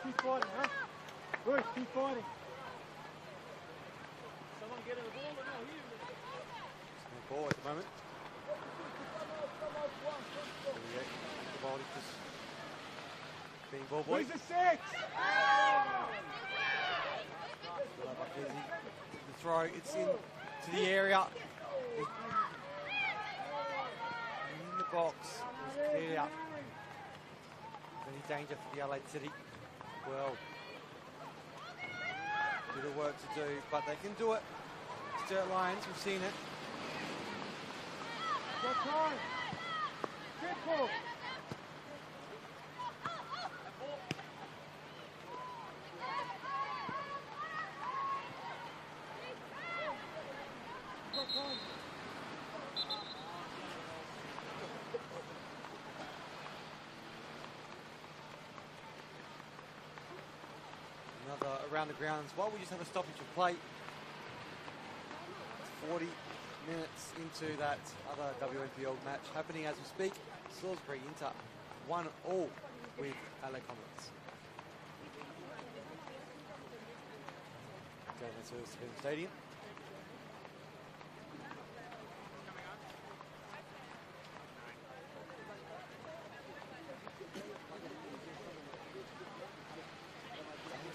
Keep fighting, huh? Bruce, keep fighting. Someone getting the ball or no? No ball at the moment. There we go. The ball is just being ball boy. Who's the six? The throw, it's in to the area. In the box. It's cleared out. Any danger for the Adelaide City? Well, bit of work to do, but they can do it. Sturt Lions, we've seen it. Got time. Good ball. Got time. Another around the grounds. Why we just have a stoppage of play? 40 minutes into that other WNPL match happening as we speak. Salisbury Inter 1-1 with Adelaide Comets. Going into the Spin Stadium.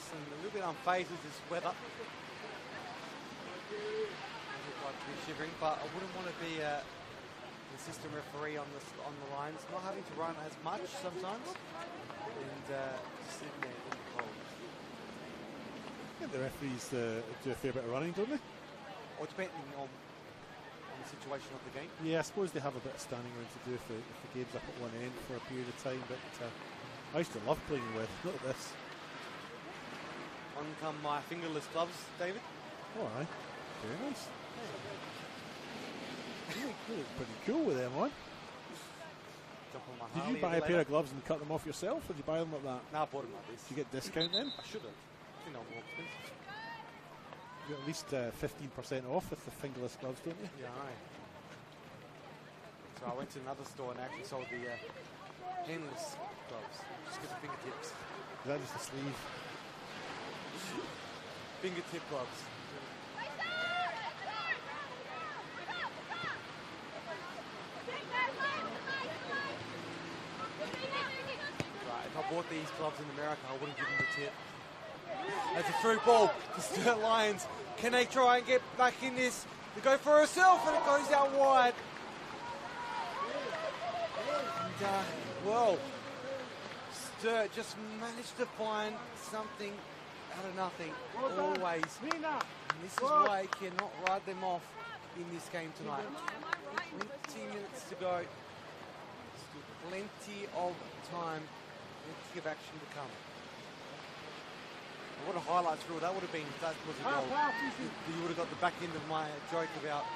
A little bit unfazed with this weather. Like to be shivering, but I wouldn't want to be an assistant referee on the lines, not having to run as much sometimes, and just sitting there in the cold. Yeah, the referees do a fair bit of running, don't they? Or depending on the situation of the game. Yeah, I suppose they have a bit of standing around to do if the game's up at one end for a period of time, but I used to love playing with. Look at this. On come my fingerless gloves, David. All right. Very nice. You look pretty cool with them on. Did you buy a pair of gloves and cut them off yourself, or did you buy them like that? No, I bought them like this. Did you get discount then? I should have. I think they were more expensive. You get at least 15% off with the fingerless gloves, don't you? Yeah, I know. So I went to another store and actually sold the handless gloves. Just get the fingertips. Is that just a sleeve? Fingertip gloves. Right, if I bought these gloves in America, I wouldn't give them the tip. That's a through ball to Sturt Lions. Can they try and get back in this? They go for herself and it goes out wide. And, well, Sturt just managed to find something out of nothing, always. And this is why he cannot ride them off in this game tonight. 20 minutes to go. Still plenty of time, plenty of action to come. What a highlights reel that would have been if that was a goal. You would have got the back end of my joke about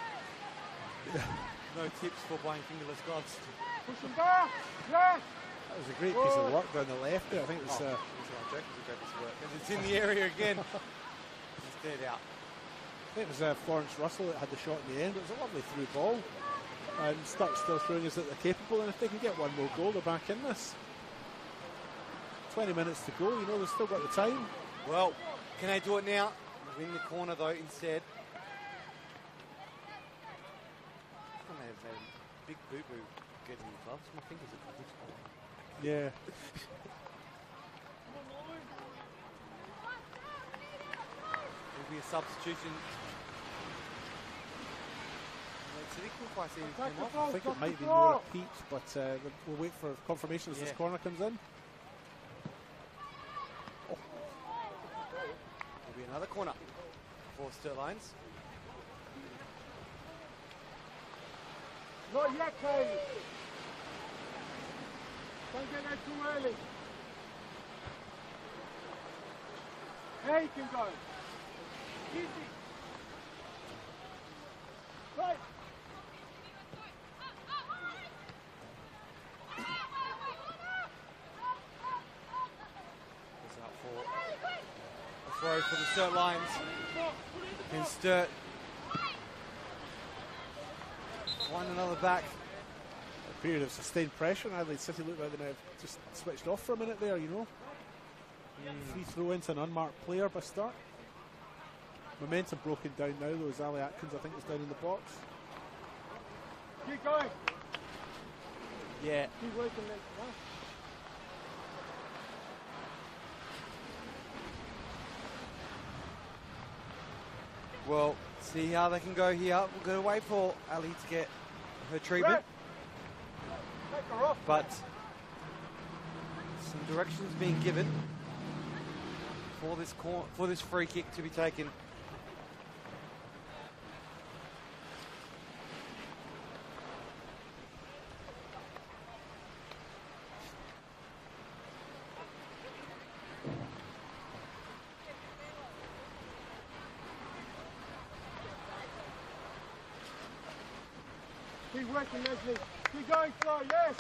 no tips for buying fingerless gloves. Push them back! Yes! That was a great piece of work down the left there. I think it was. It's a great piece of work. It's in the area again. It's dead out. I think it was Florence Russell that had the shot in the end. It was a lovely through ball. And Sturt still showing us that they're capable, and if they can get one more goal, they're back in this. 20 minutes to go, you know, they've still got the time. Well, can they do it now? They're in the corner though instead. I may have made a big boo-boo getting the gloves. My fingers are cold. Yeah. There'll be a substitution. I think it might be more a peach, but we'll wait for confirmation as this corner comes in. There'll be another corner for Sturt Lions. Not yet, Kane. Don't get there too early. There you can go. Easy. Right. It's out for a throw for the Sturt Lions. And Sturt find another back. A period of sustained pressure, and Adelaide City looked like they might have just switched off for a minute there, you know. Free throw into an unmarked player by Sturt. Momentum broken down now though, as Ali Atkins I think is down in the box. Keep going. Yeah. Keep working next one. Well, see how they can go here. We're going to wait for Ali to get her treatment. Take her off. But some directions being given for this free kick to be taken. Keep working, Leslie. Keep going, Flo, yes.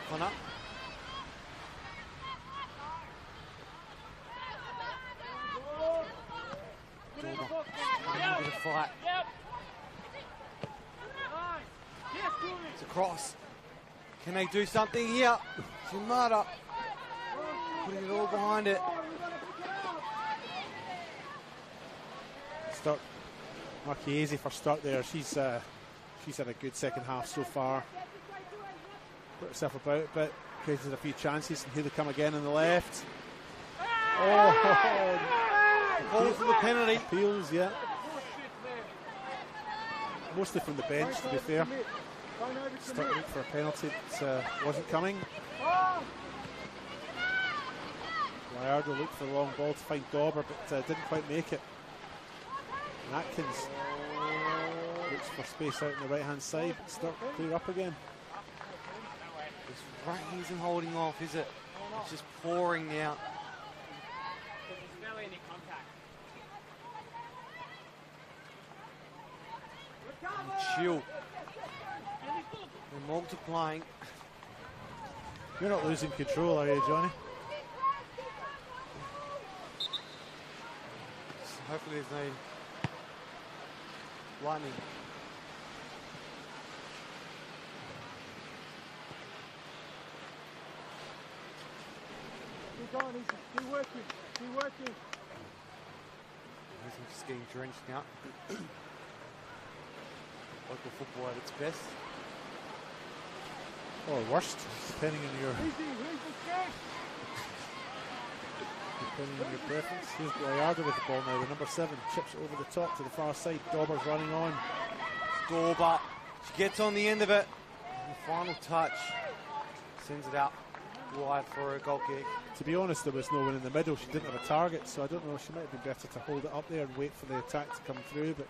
Connor. A bit of fight. It's a cross. Can they do something here? Shimada putting it all behind it. Sturt, Marchiesi for Sturt there. She's had a good second half so far. Put herself about a bit, created a few chances, and here they come again on the left. Oh, Calls for the penalty. Appeals, yeah. Mostly from the bench, to be fair. Sturt looked for a penalty that wasn't coming. Gallardo looked for the long ball to find Dauber, but didn't quite make it. And Atkins looks for space out on the right hand side. Sturt clear up again. This rain isn't holding off, is it? It's just pouring out. And chill. They're multiplying. You're not losing control, are you, Johnny? Hopefully there's no lightning. Keep going, Ethan. Keep working. Keep working. I'm just getting drenched now. Local football at its best. Or worst, depending on your preference. Here's Gallardo with the ball now, the number 7, chips it over the top to the far side. Dauber's running on. Dauber, she gets on the end of it. And the final touch sends it out wide for a goal kick. To be honest, there was no one in the middle. She didn't have a target, so I don't know. She might have been better to hold it up there and wait for the attack to come through. But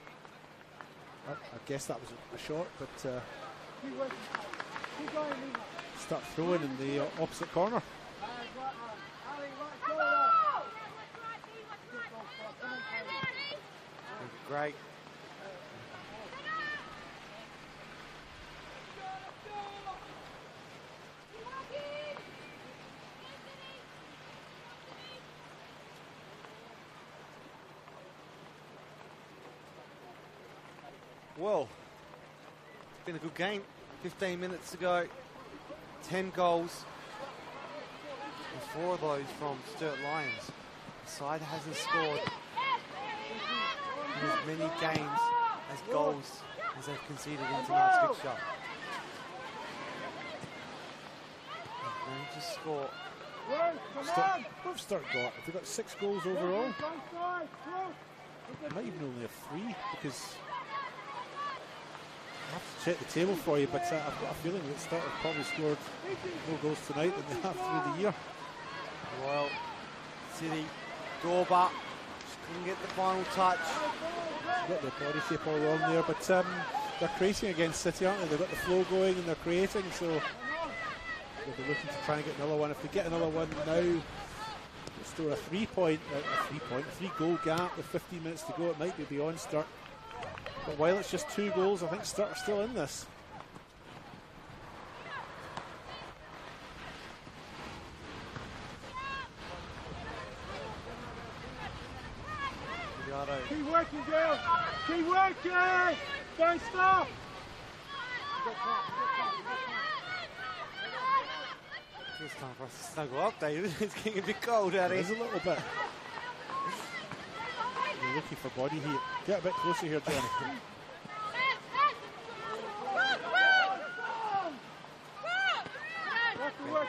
I guess that was a shot. But start throwing in the opposite corner. Great. Well, it's been a good game. 15 minutes to go. 10 goals. And 4 of those from Sturt Lions. The side hasn't scored in as many games as goals as they've conceded in tonight's fixture. They're going to score. What have Sturt got? They've got 6 goals overall. They might even only have 3 because I have to check the table for you, but I've got a feeling that Sturt have probably scored more goals tonight than they have through the year. Well, City, Dauber, just couldn't get the final touch. Got their body shape all wrong there, but they're creating against City, aren't they? They've got the flow going and they're creating, so they'll be looking to try and get another one. If they get another one now, store a 3 goal gap with 15 minutes to go. It might be beyond Sturt. But while it's just 2 goals, I think Sturt are still in this. Keep working, girls. Keep working. Don't stop. It's time for us to snuggle up, David. It's getting a bit cold out here. It is a little bit. You're looking for body heat. Get a bit closer here, Johnny.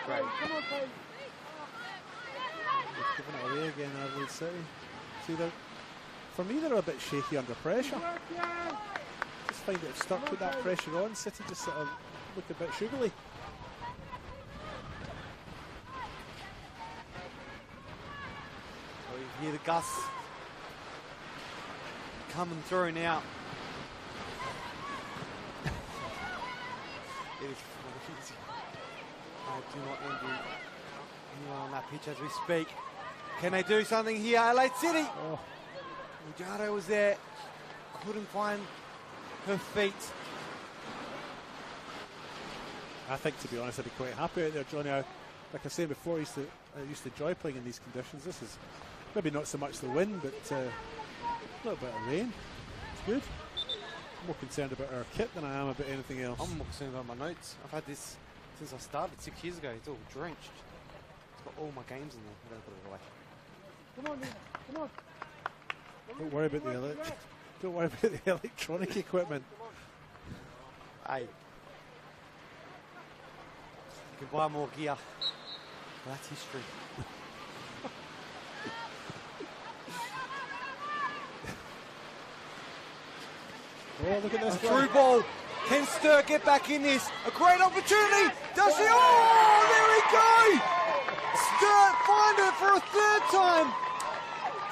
Great. Come on, Kate. Giving it away again, Adelaide City. See, for me, they're a bit shaky under pressure. Just find that if Sturt put that pressure on, City just sort of look a bit sugary. Oh, you hear the gusts coming through now. It is easy. I do not envy anyone on that pitch as we speak. Can they do something here? Adelaide City! Oh. Mujado was there. Couldn't find her feet. I think, to be honest, I'd be quite happy out there, Johnny. Like I said before, I used to enjoy playing in these conditions. This is maybe not so much the wind, but a little bit of rain. It's good. I'm more concerned about our kit than I am about anything else. I'm more concerned about my notes. I've had this since I started 6 years ago. It's all drenched. It's got all my games in there. I don't put it away. Come on, Nina. Come on. Don't worry about the electronic equipment. Hey. You can buy more gear. That's history. Oh, look at this. Through ball. Can Sturt get back in this? A great opportunity. Does she? Oh, there we go. Sturt find it for a third time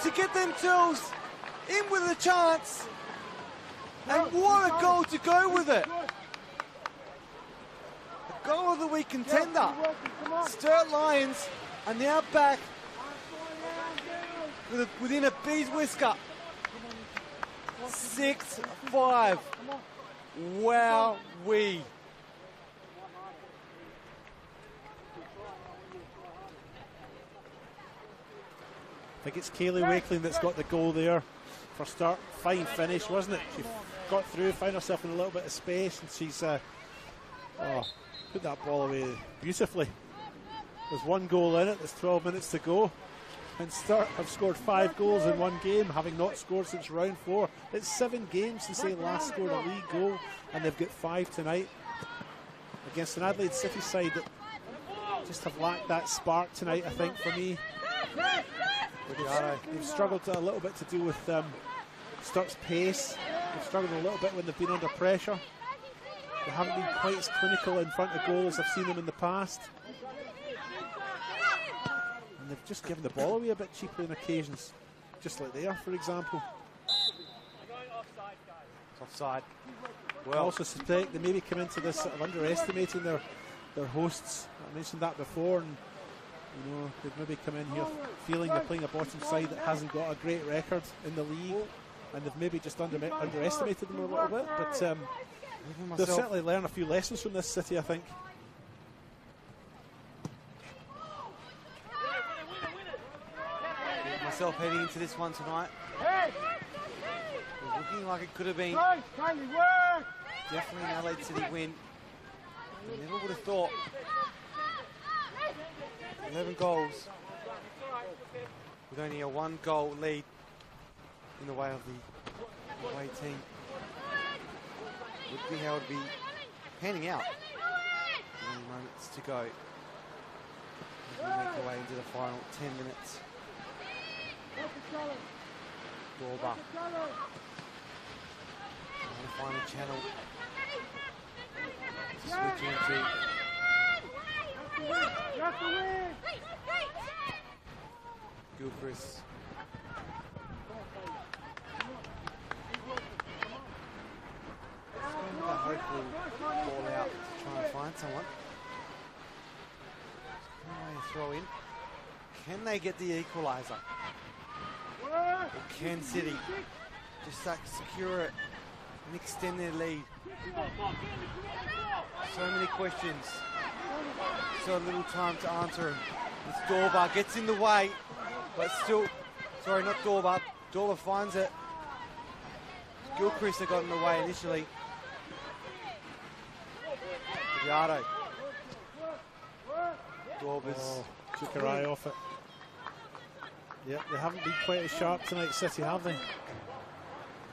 to get themselves in with a chance. And what a goal to go with it. A goal of the week contender. Sturt Lions are now back within a bee's whisker. 6-5. Wow-wee. I think it's Kaylee Wakeling that's got the goal there for Sturt. Fine finish, wasn't it? She got through, found herself in a little bit of space, and she's put that ball away beautifully. There's one goal in it, there's 12 minutes to go. And Sturt have scored 5 goals in one game, having not scored since round 4. It's 7 games since they last scored a league goal, and they've got 5 tonight against an Adelaide City side that just have lacked that spark tonight, I think, for me. They've struggled a little bit to deal with Sturt's pace. They've struggled a little bit when they've been under pressure. They haven't been quite as clinical in front of goal as I've seen them in the past. And they've just given the ball away a bit cheaply on occasions, just like there, for example. It's offside. Well, I also suspect they maybe come into this sort of underestimating their hosts. I mentioned that before, and you know, they've maybe come in here feeling they're playing a bottom side that hasn't got a great record in the league, and they've maybe just underestimated them a little bit. But they'll certainly learn a few lessons from this City, I think. Myself heading into this one tonight. It was looking like it could have been definitely an Adelaide City win. I never would have thought. 11 goals with only a 1-goal lead in the way of the away team. Would be how it would be panning out. Only moments to go. As we make our way into the final 10 minutes. Dorba trying to find a channel to switch into. Gilchrist. Hopefully ball out to try and find someone. Can they throw in? Can they get the equaliser? Or can City just secure it and extend their lead? So many questions. So little time to answer them. It's Dorba, gets in the way, but still, sorry, not Dorba. Dorba finds it. Gilchrist that got in the way initially. Yardo. Dorba's took her eye off it. Yeah, they haven't been quite as sharp tonight, City, have they?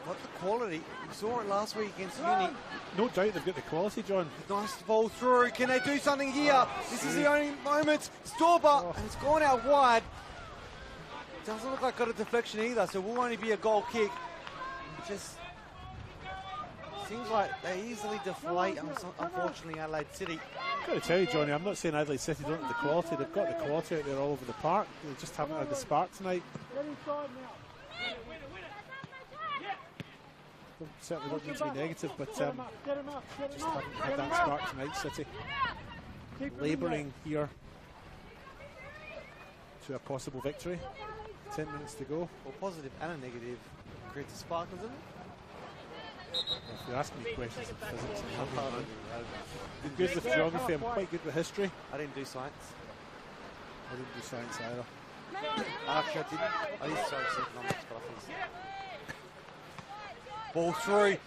Got the quality. We saw it last week against Uni. No doubt they've got the quality, John. Nice ball through. Can they do something here? This is the only moment. Storber, and it's gone out wide. Doesn't look like got a deflection either, so it will only be a goal kick. Just seems like they easily deflate, unfortunately, Adelaide City. I've got to tell you, Johnny, I'm not saying Adelaide City don't have the quality. They've got the quality out there all over the park. They just haven't had the spark tonight. Certainly don't mean to be negative, but just haven't had that spark tonight, City. Labouring here to a possible victory. 10 minutes to go. Well, positive and a negative creates a spark, doesn't it? If you're asking me questions of physics, Good with geography, I'm quite good with history. I didn't do science. I didn't do science either. Actually, I didn't. I did science economics, but I think. Ball through.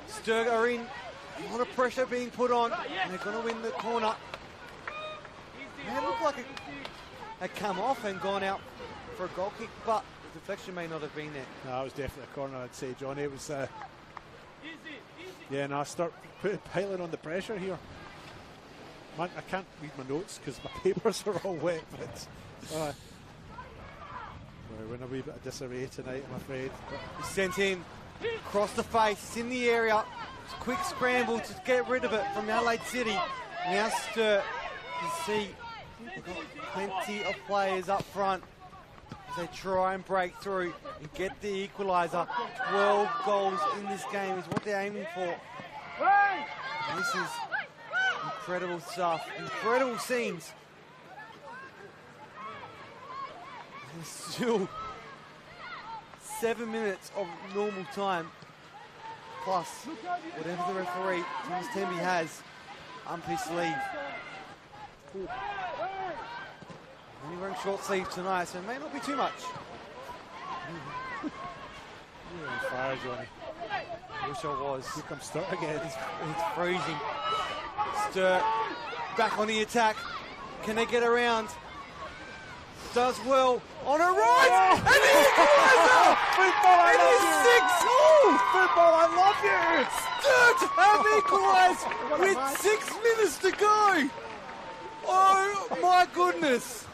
Sturt are in. A lot of pressure being put on. And they're going to win the corner. It looked like it had come off and gone out for a goal kick, but the deflection may not have been there. No, it was definitely a corner, I'd say, Johnny. It was, yeah, no, I start piling on the pressure here. Man, I can't read my notes because my papers are all wet, but we're in a wee bit of disarray tonight, I'm afraid. He's sent in, across the face, it's in the area. It's a quick scramble to get rid of it from Adelaide City. Now Sturt, you see, they've got plenty of players up front as they try and break through and get the equaliser. 12 goals in this game is what they're aiming for. And this is incredible stuff, incredible scenes. There's still 7 minutes of normal time, plus whatever the referee, Thomas Temby, has up his sleeve. Only wearing short sleeves tonight, so it may not be too much. You're on fire, Johnny. I wish I was. Here comes Sturt again. It's freezing. Sturt back on the attack. Can they get around? Does well on a right, and the equaliser! Football, I It is 6-all! love you! Sturt have equalised with 6 minutes to go! Oh my goodness!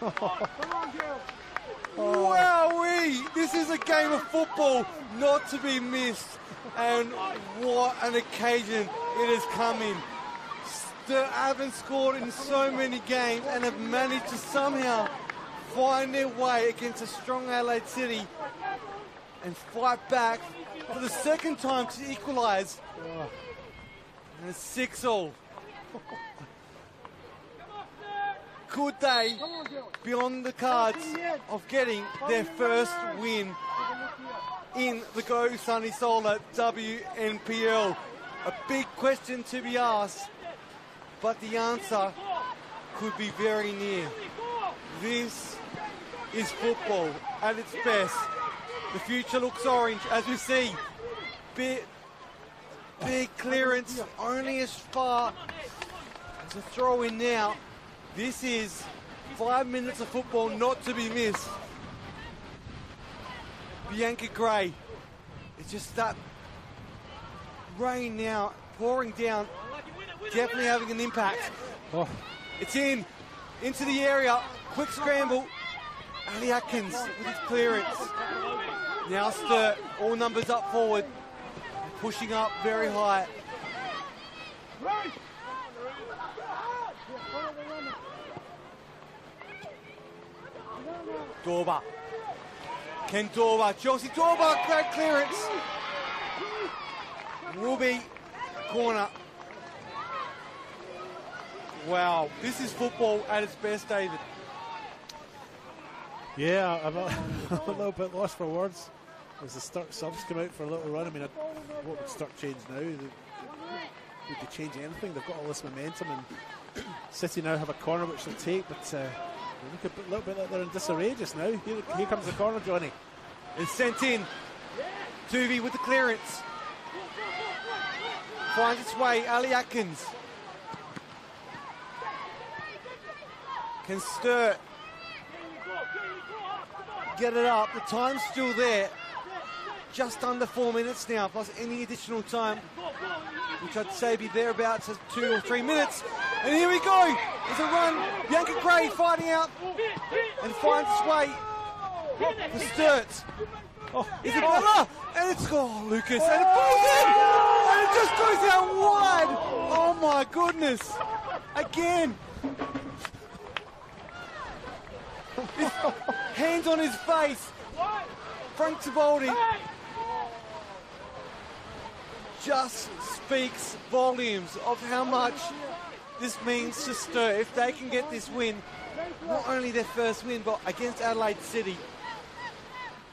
Wowee! This is a game of football not to be missed, and what an occasion it has come in. Sturt haven't scored in so many games and have managed to somehow find their way against a strong Adelaide City and fight back for the second time to equalise. And it's 6-all. Could they be on the cards of getting their first win in the Go Sunny Solar WNPL? A big question to be asked, but the answer could be very near. This is football at its best. The future looks orange as we see. Big clearance, only as far as a throw in now. This is 5 minutes of football not to be missed. Bianca Gray, it's just that rain now pouring down, definitely having an impact. It's into the area, quick scramble. Ali Atkins with his clearance. Now Sturt, all numbers up forward, pushing up very high. Dorba. Ken Dorba, Chelsea Dorba, great clearance. Will be corner. Wow, this is football at its best, David. Yeah, I'm a little bit lost for words as the Sturt subs come out for a little run. I mean, what would Sturt change now? Would they change anything? They've got all this momentum, and City now have a corner which they'll take, but they look a little bit like they're in disarray just now. Here comes the corner, Johnny. It's sent in. Tuvey with the clearance. Finds its way, Ali Atkins. Can Sturt get it up? The time's still there. Just under 4 minutes now, plus any additional time, which I'd say be thereabouts at 2 or 3 minutes. And here we go. There's a run. Bianca Gray fighting out and finds its way for Sturt. Isabella, and it's Lucas, and it falls in, and it just goes out wide. Oh my goodness! Again, hands on his face. Frank Tiboldi just speaks volumes of how much this means to Sturt. If they can get this win, not only their first win, but against Adelaide City,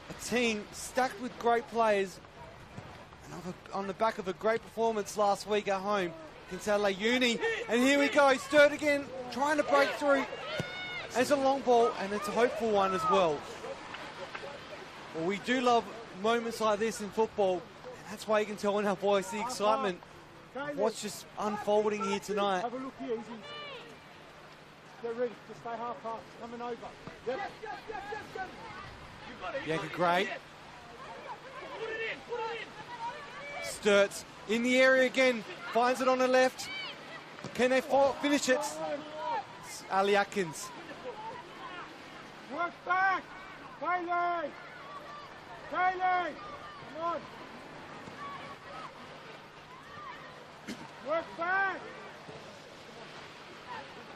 a team stacked with great players, and on the back of a great performance last week at home, against Adelaide Uni. And here we go, Sturt again, trying to break through. It's a long ball, and it's a hopeful one as well. Well, we do love moments like this in football, and that's why you can tell in our voice the excitement of what's just unfolding here tonight. Have a look here, easy. Get ready to stay half pass, coming over. Yep. Bianca Gray. Sturt's in the area again, finds it on the left. Can they finish it? It's Ali Atkins. Work back! Bailey! Bailey! Come on! Work back!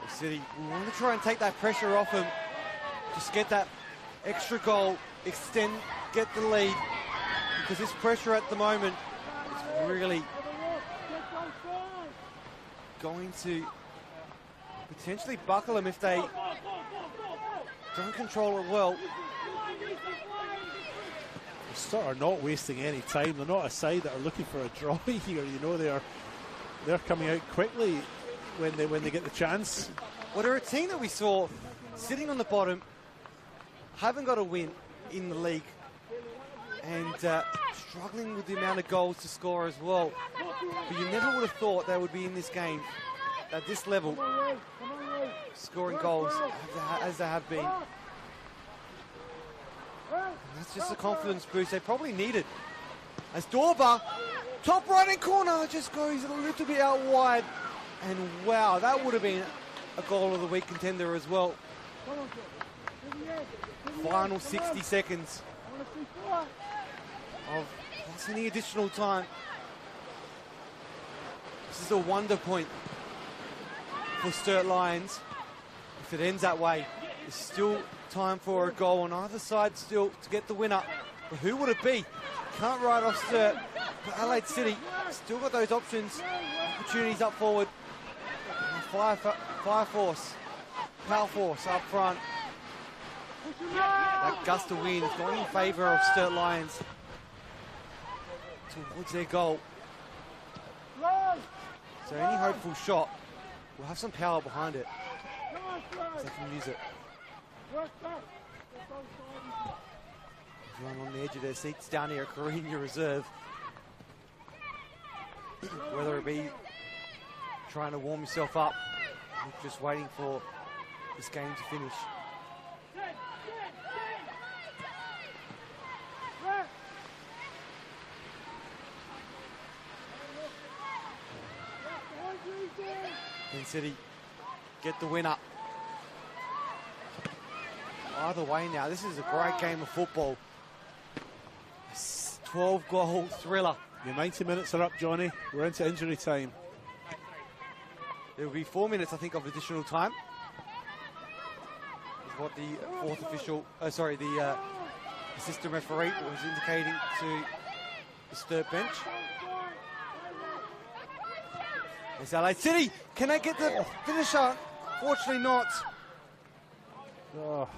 City, we want to try and take that pressure off him. Just get that extra goal, extend, get the lead. Because this pressure at the moment is really going to potentially buckle them if they don't control it well. Sturt are not wasting any time. They're not a side that are looking for a draw here. You know, they're coming out quickly when they get the chance. Well, they're a team that we saw sitting on the bottom, haven't got a win in the league, and struggling with the amount of goals to score as well. But you never would have thought they would be in this game at this level, scoring goals as they have been. And that's just a confidence boost they probably needed. As Dorba, top right-hand corner, just goes a little bit out wide. And wow, that would have been a goal of the week contender as well. Final 60 seconds of plus any additional time. This is a wonder point for Sturt Lions. If it ends that way, there's still time for a goal on either side still to get the winner. But who would it be? Can't write off Sturt. But Adelaide City still got those options, opportunities up forward. Fire force, power force up front. That gust of wind is going in favour of Sturt Lions towards their goal. So any hopeful shot will have some power behind it, so they can use it. Everyone on the edge of their seats down here at Carina Reserve. Whether it be trying to warm yourself up, or just waiting for this game to finish. Penn City get the winner. Either way now, this is a great game of football. 12-goal thriller. Your 90 minutes are up, Johnny. We're into injury time. There will be 4 minutes, I think, of additional time. Is what the fourth official, the assistant referee was indicating to the Sturt bench. It's Adelaide City. Can they get the finisher? Fortunately not. Oh,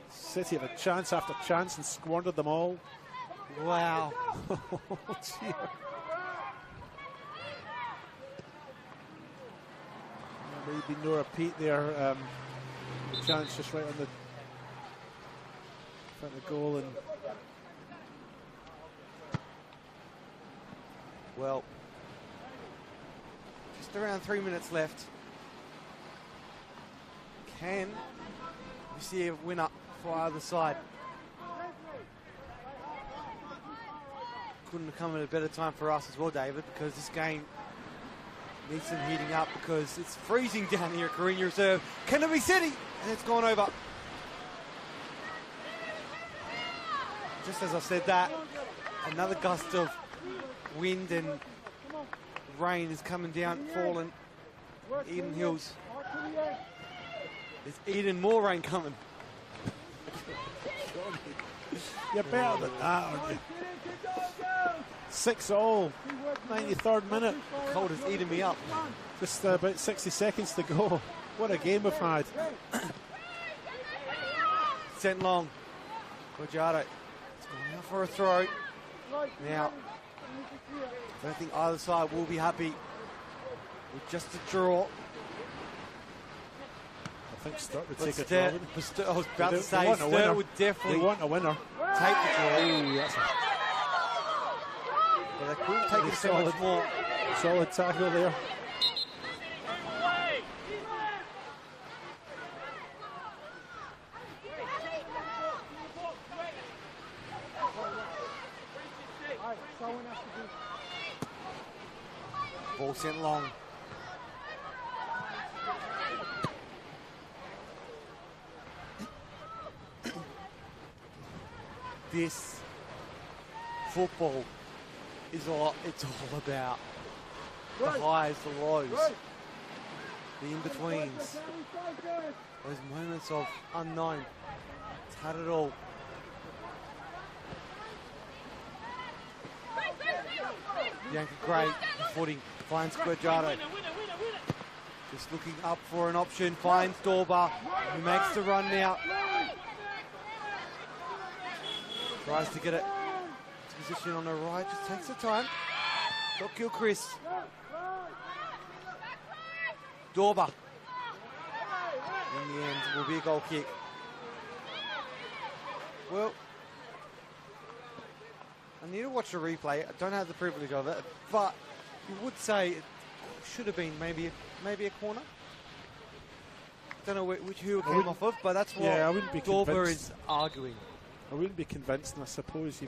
City have a chance after chance and squandered them all. Wow. Oh, dear. Maybe no repeat there. The chance just right on the front of the goal. And well, just around 3 minutes left. Can we see a winner for either side? Couldn't have come at a better time for us as well, David, because this game needs some heating up because it's freezing down here at Carina Reserve. Can it be City? And it's gone over. Just as I said that, another gust of wind and rain is coming down, falling. Eden Hills. There's even more rain coming. You're better than that, aren't you? 6-all, 93rd minute. Cold has eaten me up. Just about 60 seconds to go. What a game we've had. Sent long. Guajado. It's going out for a throw. Now, I don't think either side will be happy with just a draw. I think Sturt would But take a Sturt- draw. but Sturt- I was about They to say, want a winner. Sturt would definitely They want a winner. take the draw. Ooh, that's But they couldn't take a it so much solid, more. solid tackle there. Ball sent long. This football is it's all about the highs, the lows, the in-betweens, those moments of unknown. It's had it all. Bianca Gray, footing, finds Guajado. Just looking up for an option, finds Dorba, who makes the run now. Tries to get it to position on the right, just takes the time. Got Gilchrist. Dorba. In the end, will be a goal kick. Well, I need to watch the replay. I don't have the privilege of it, but you would say it should have been maybe a corner. Don't know who it came off of, but that's what I wouldn't be Dorba convinced. is arguing. I wouldn't be convinced, and I suppose you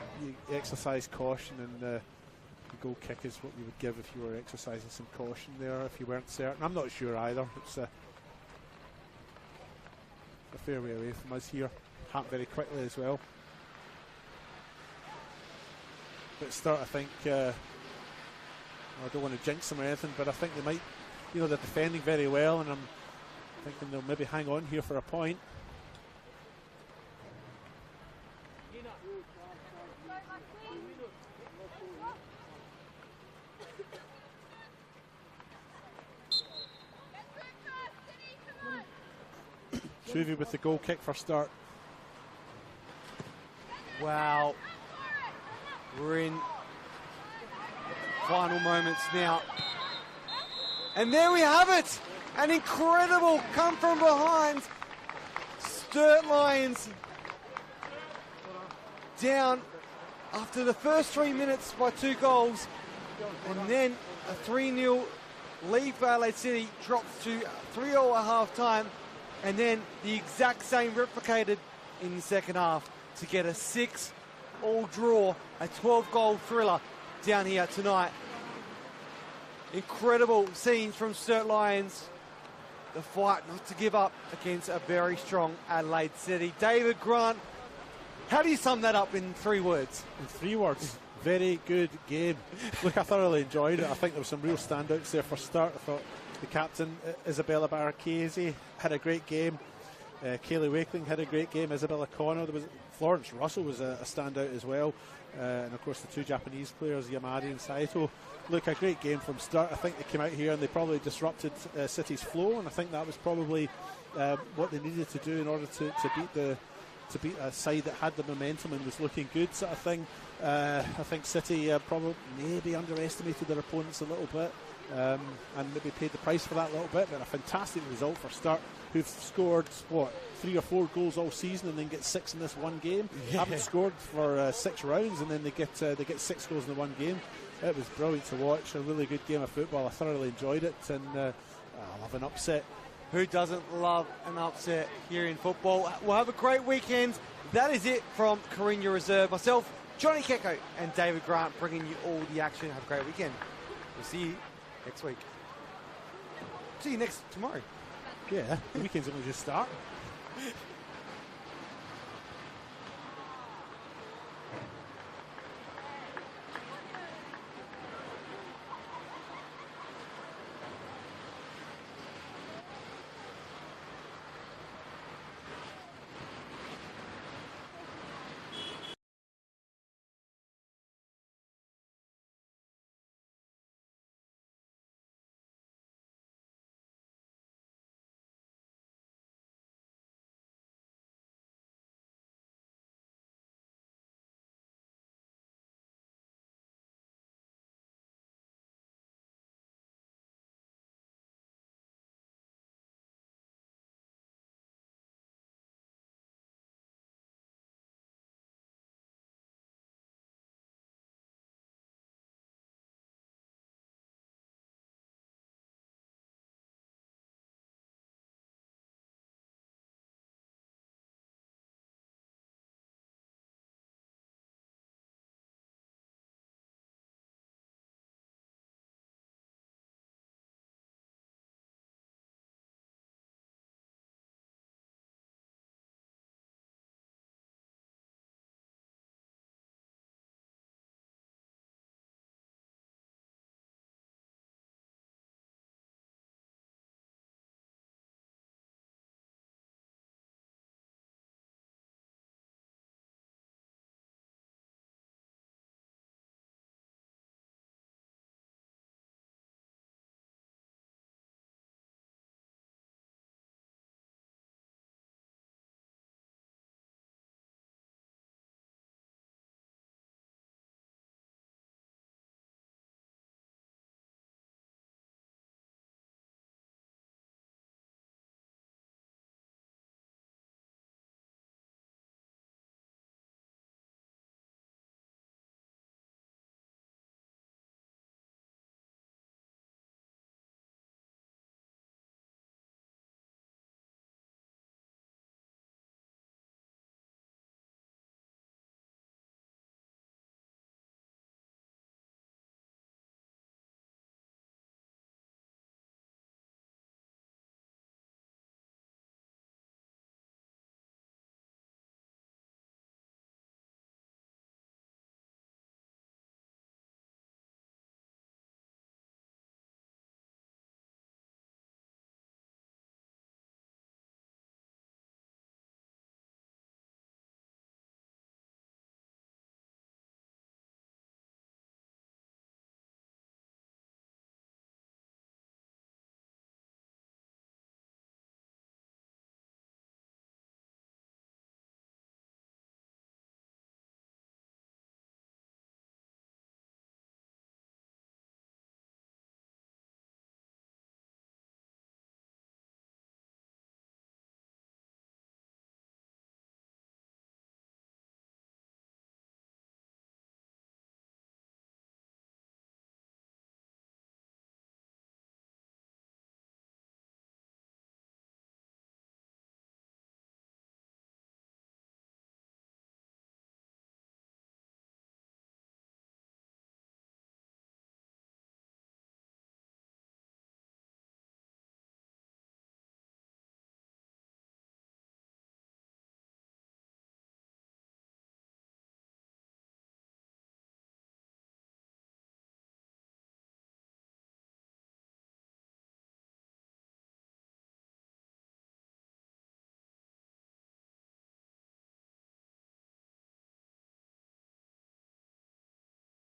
exercise caution, and the goal kick is what you would give if you were exercising some caution there, if you weren't certain. I'm not sure either. It's a fair way away from us here. Happened very quickly as well. But Sturt, I think, I don't want to jinx them or anything, but I think they might, they're defending very well, and I'm thinking they'll maybe hang on here for a point. Shuvi with the goal kick for Sturt. Wow. We're in final moments now. And there we have it. An incredible come from behind. Sturt Lions down after the first 3 minutes by 2 goals. And then a 3-0 lead for Adelaide City drops to 3-0 at half time. And then the exact same replicated in the second half to get a 6-all draw, a 12-goal thriller down here tonight. Incredible scenes from Sturt Lions. The fight not to give up against a very strong Adelaide City. David Grant, how do you sum that up in 3 words? In 3 words, very good game. Look, I thoroughly enjoyed it. I think there were some real standouts there for Sturt. I thought the captain, Isabella Baracchese, had a great game. Kaylee Wakeling had a great game. Isabella Connor. Florence Russell was a standout as well. And of course the 2 Japanese players, Yamari and Saito. Look, a great game from Sturt. I think they came out here and they probably disrupted City's flow, and I think that was probably what they needed to do in order to beat a side that had the momentum and was looking good, sort of thing. I think City probably maybe underestimated their opponents a little bit. And maybe paid the price for that a little bit, but a fantastic result for Sturt, who've scored 3 or 4 goals all season and then get 6 in this one game. Haven't scored for 6 rounds, and then they get 6 goals in the one game. It was brilliant to watch, a really good game of football. I thoroughly enjoyed it, and I love an upset. Who doesn't love an upset here in football? We'll have a great weekend. That is it from Carina Reserve. Myself, Johnny Kecko, and David Grant bringing you all the action. Have a great weekend. We'll see you next week. See you tomorrow. Yeah, the weekend's only just starting.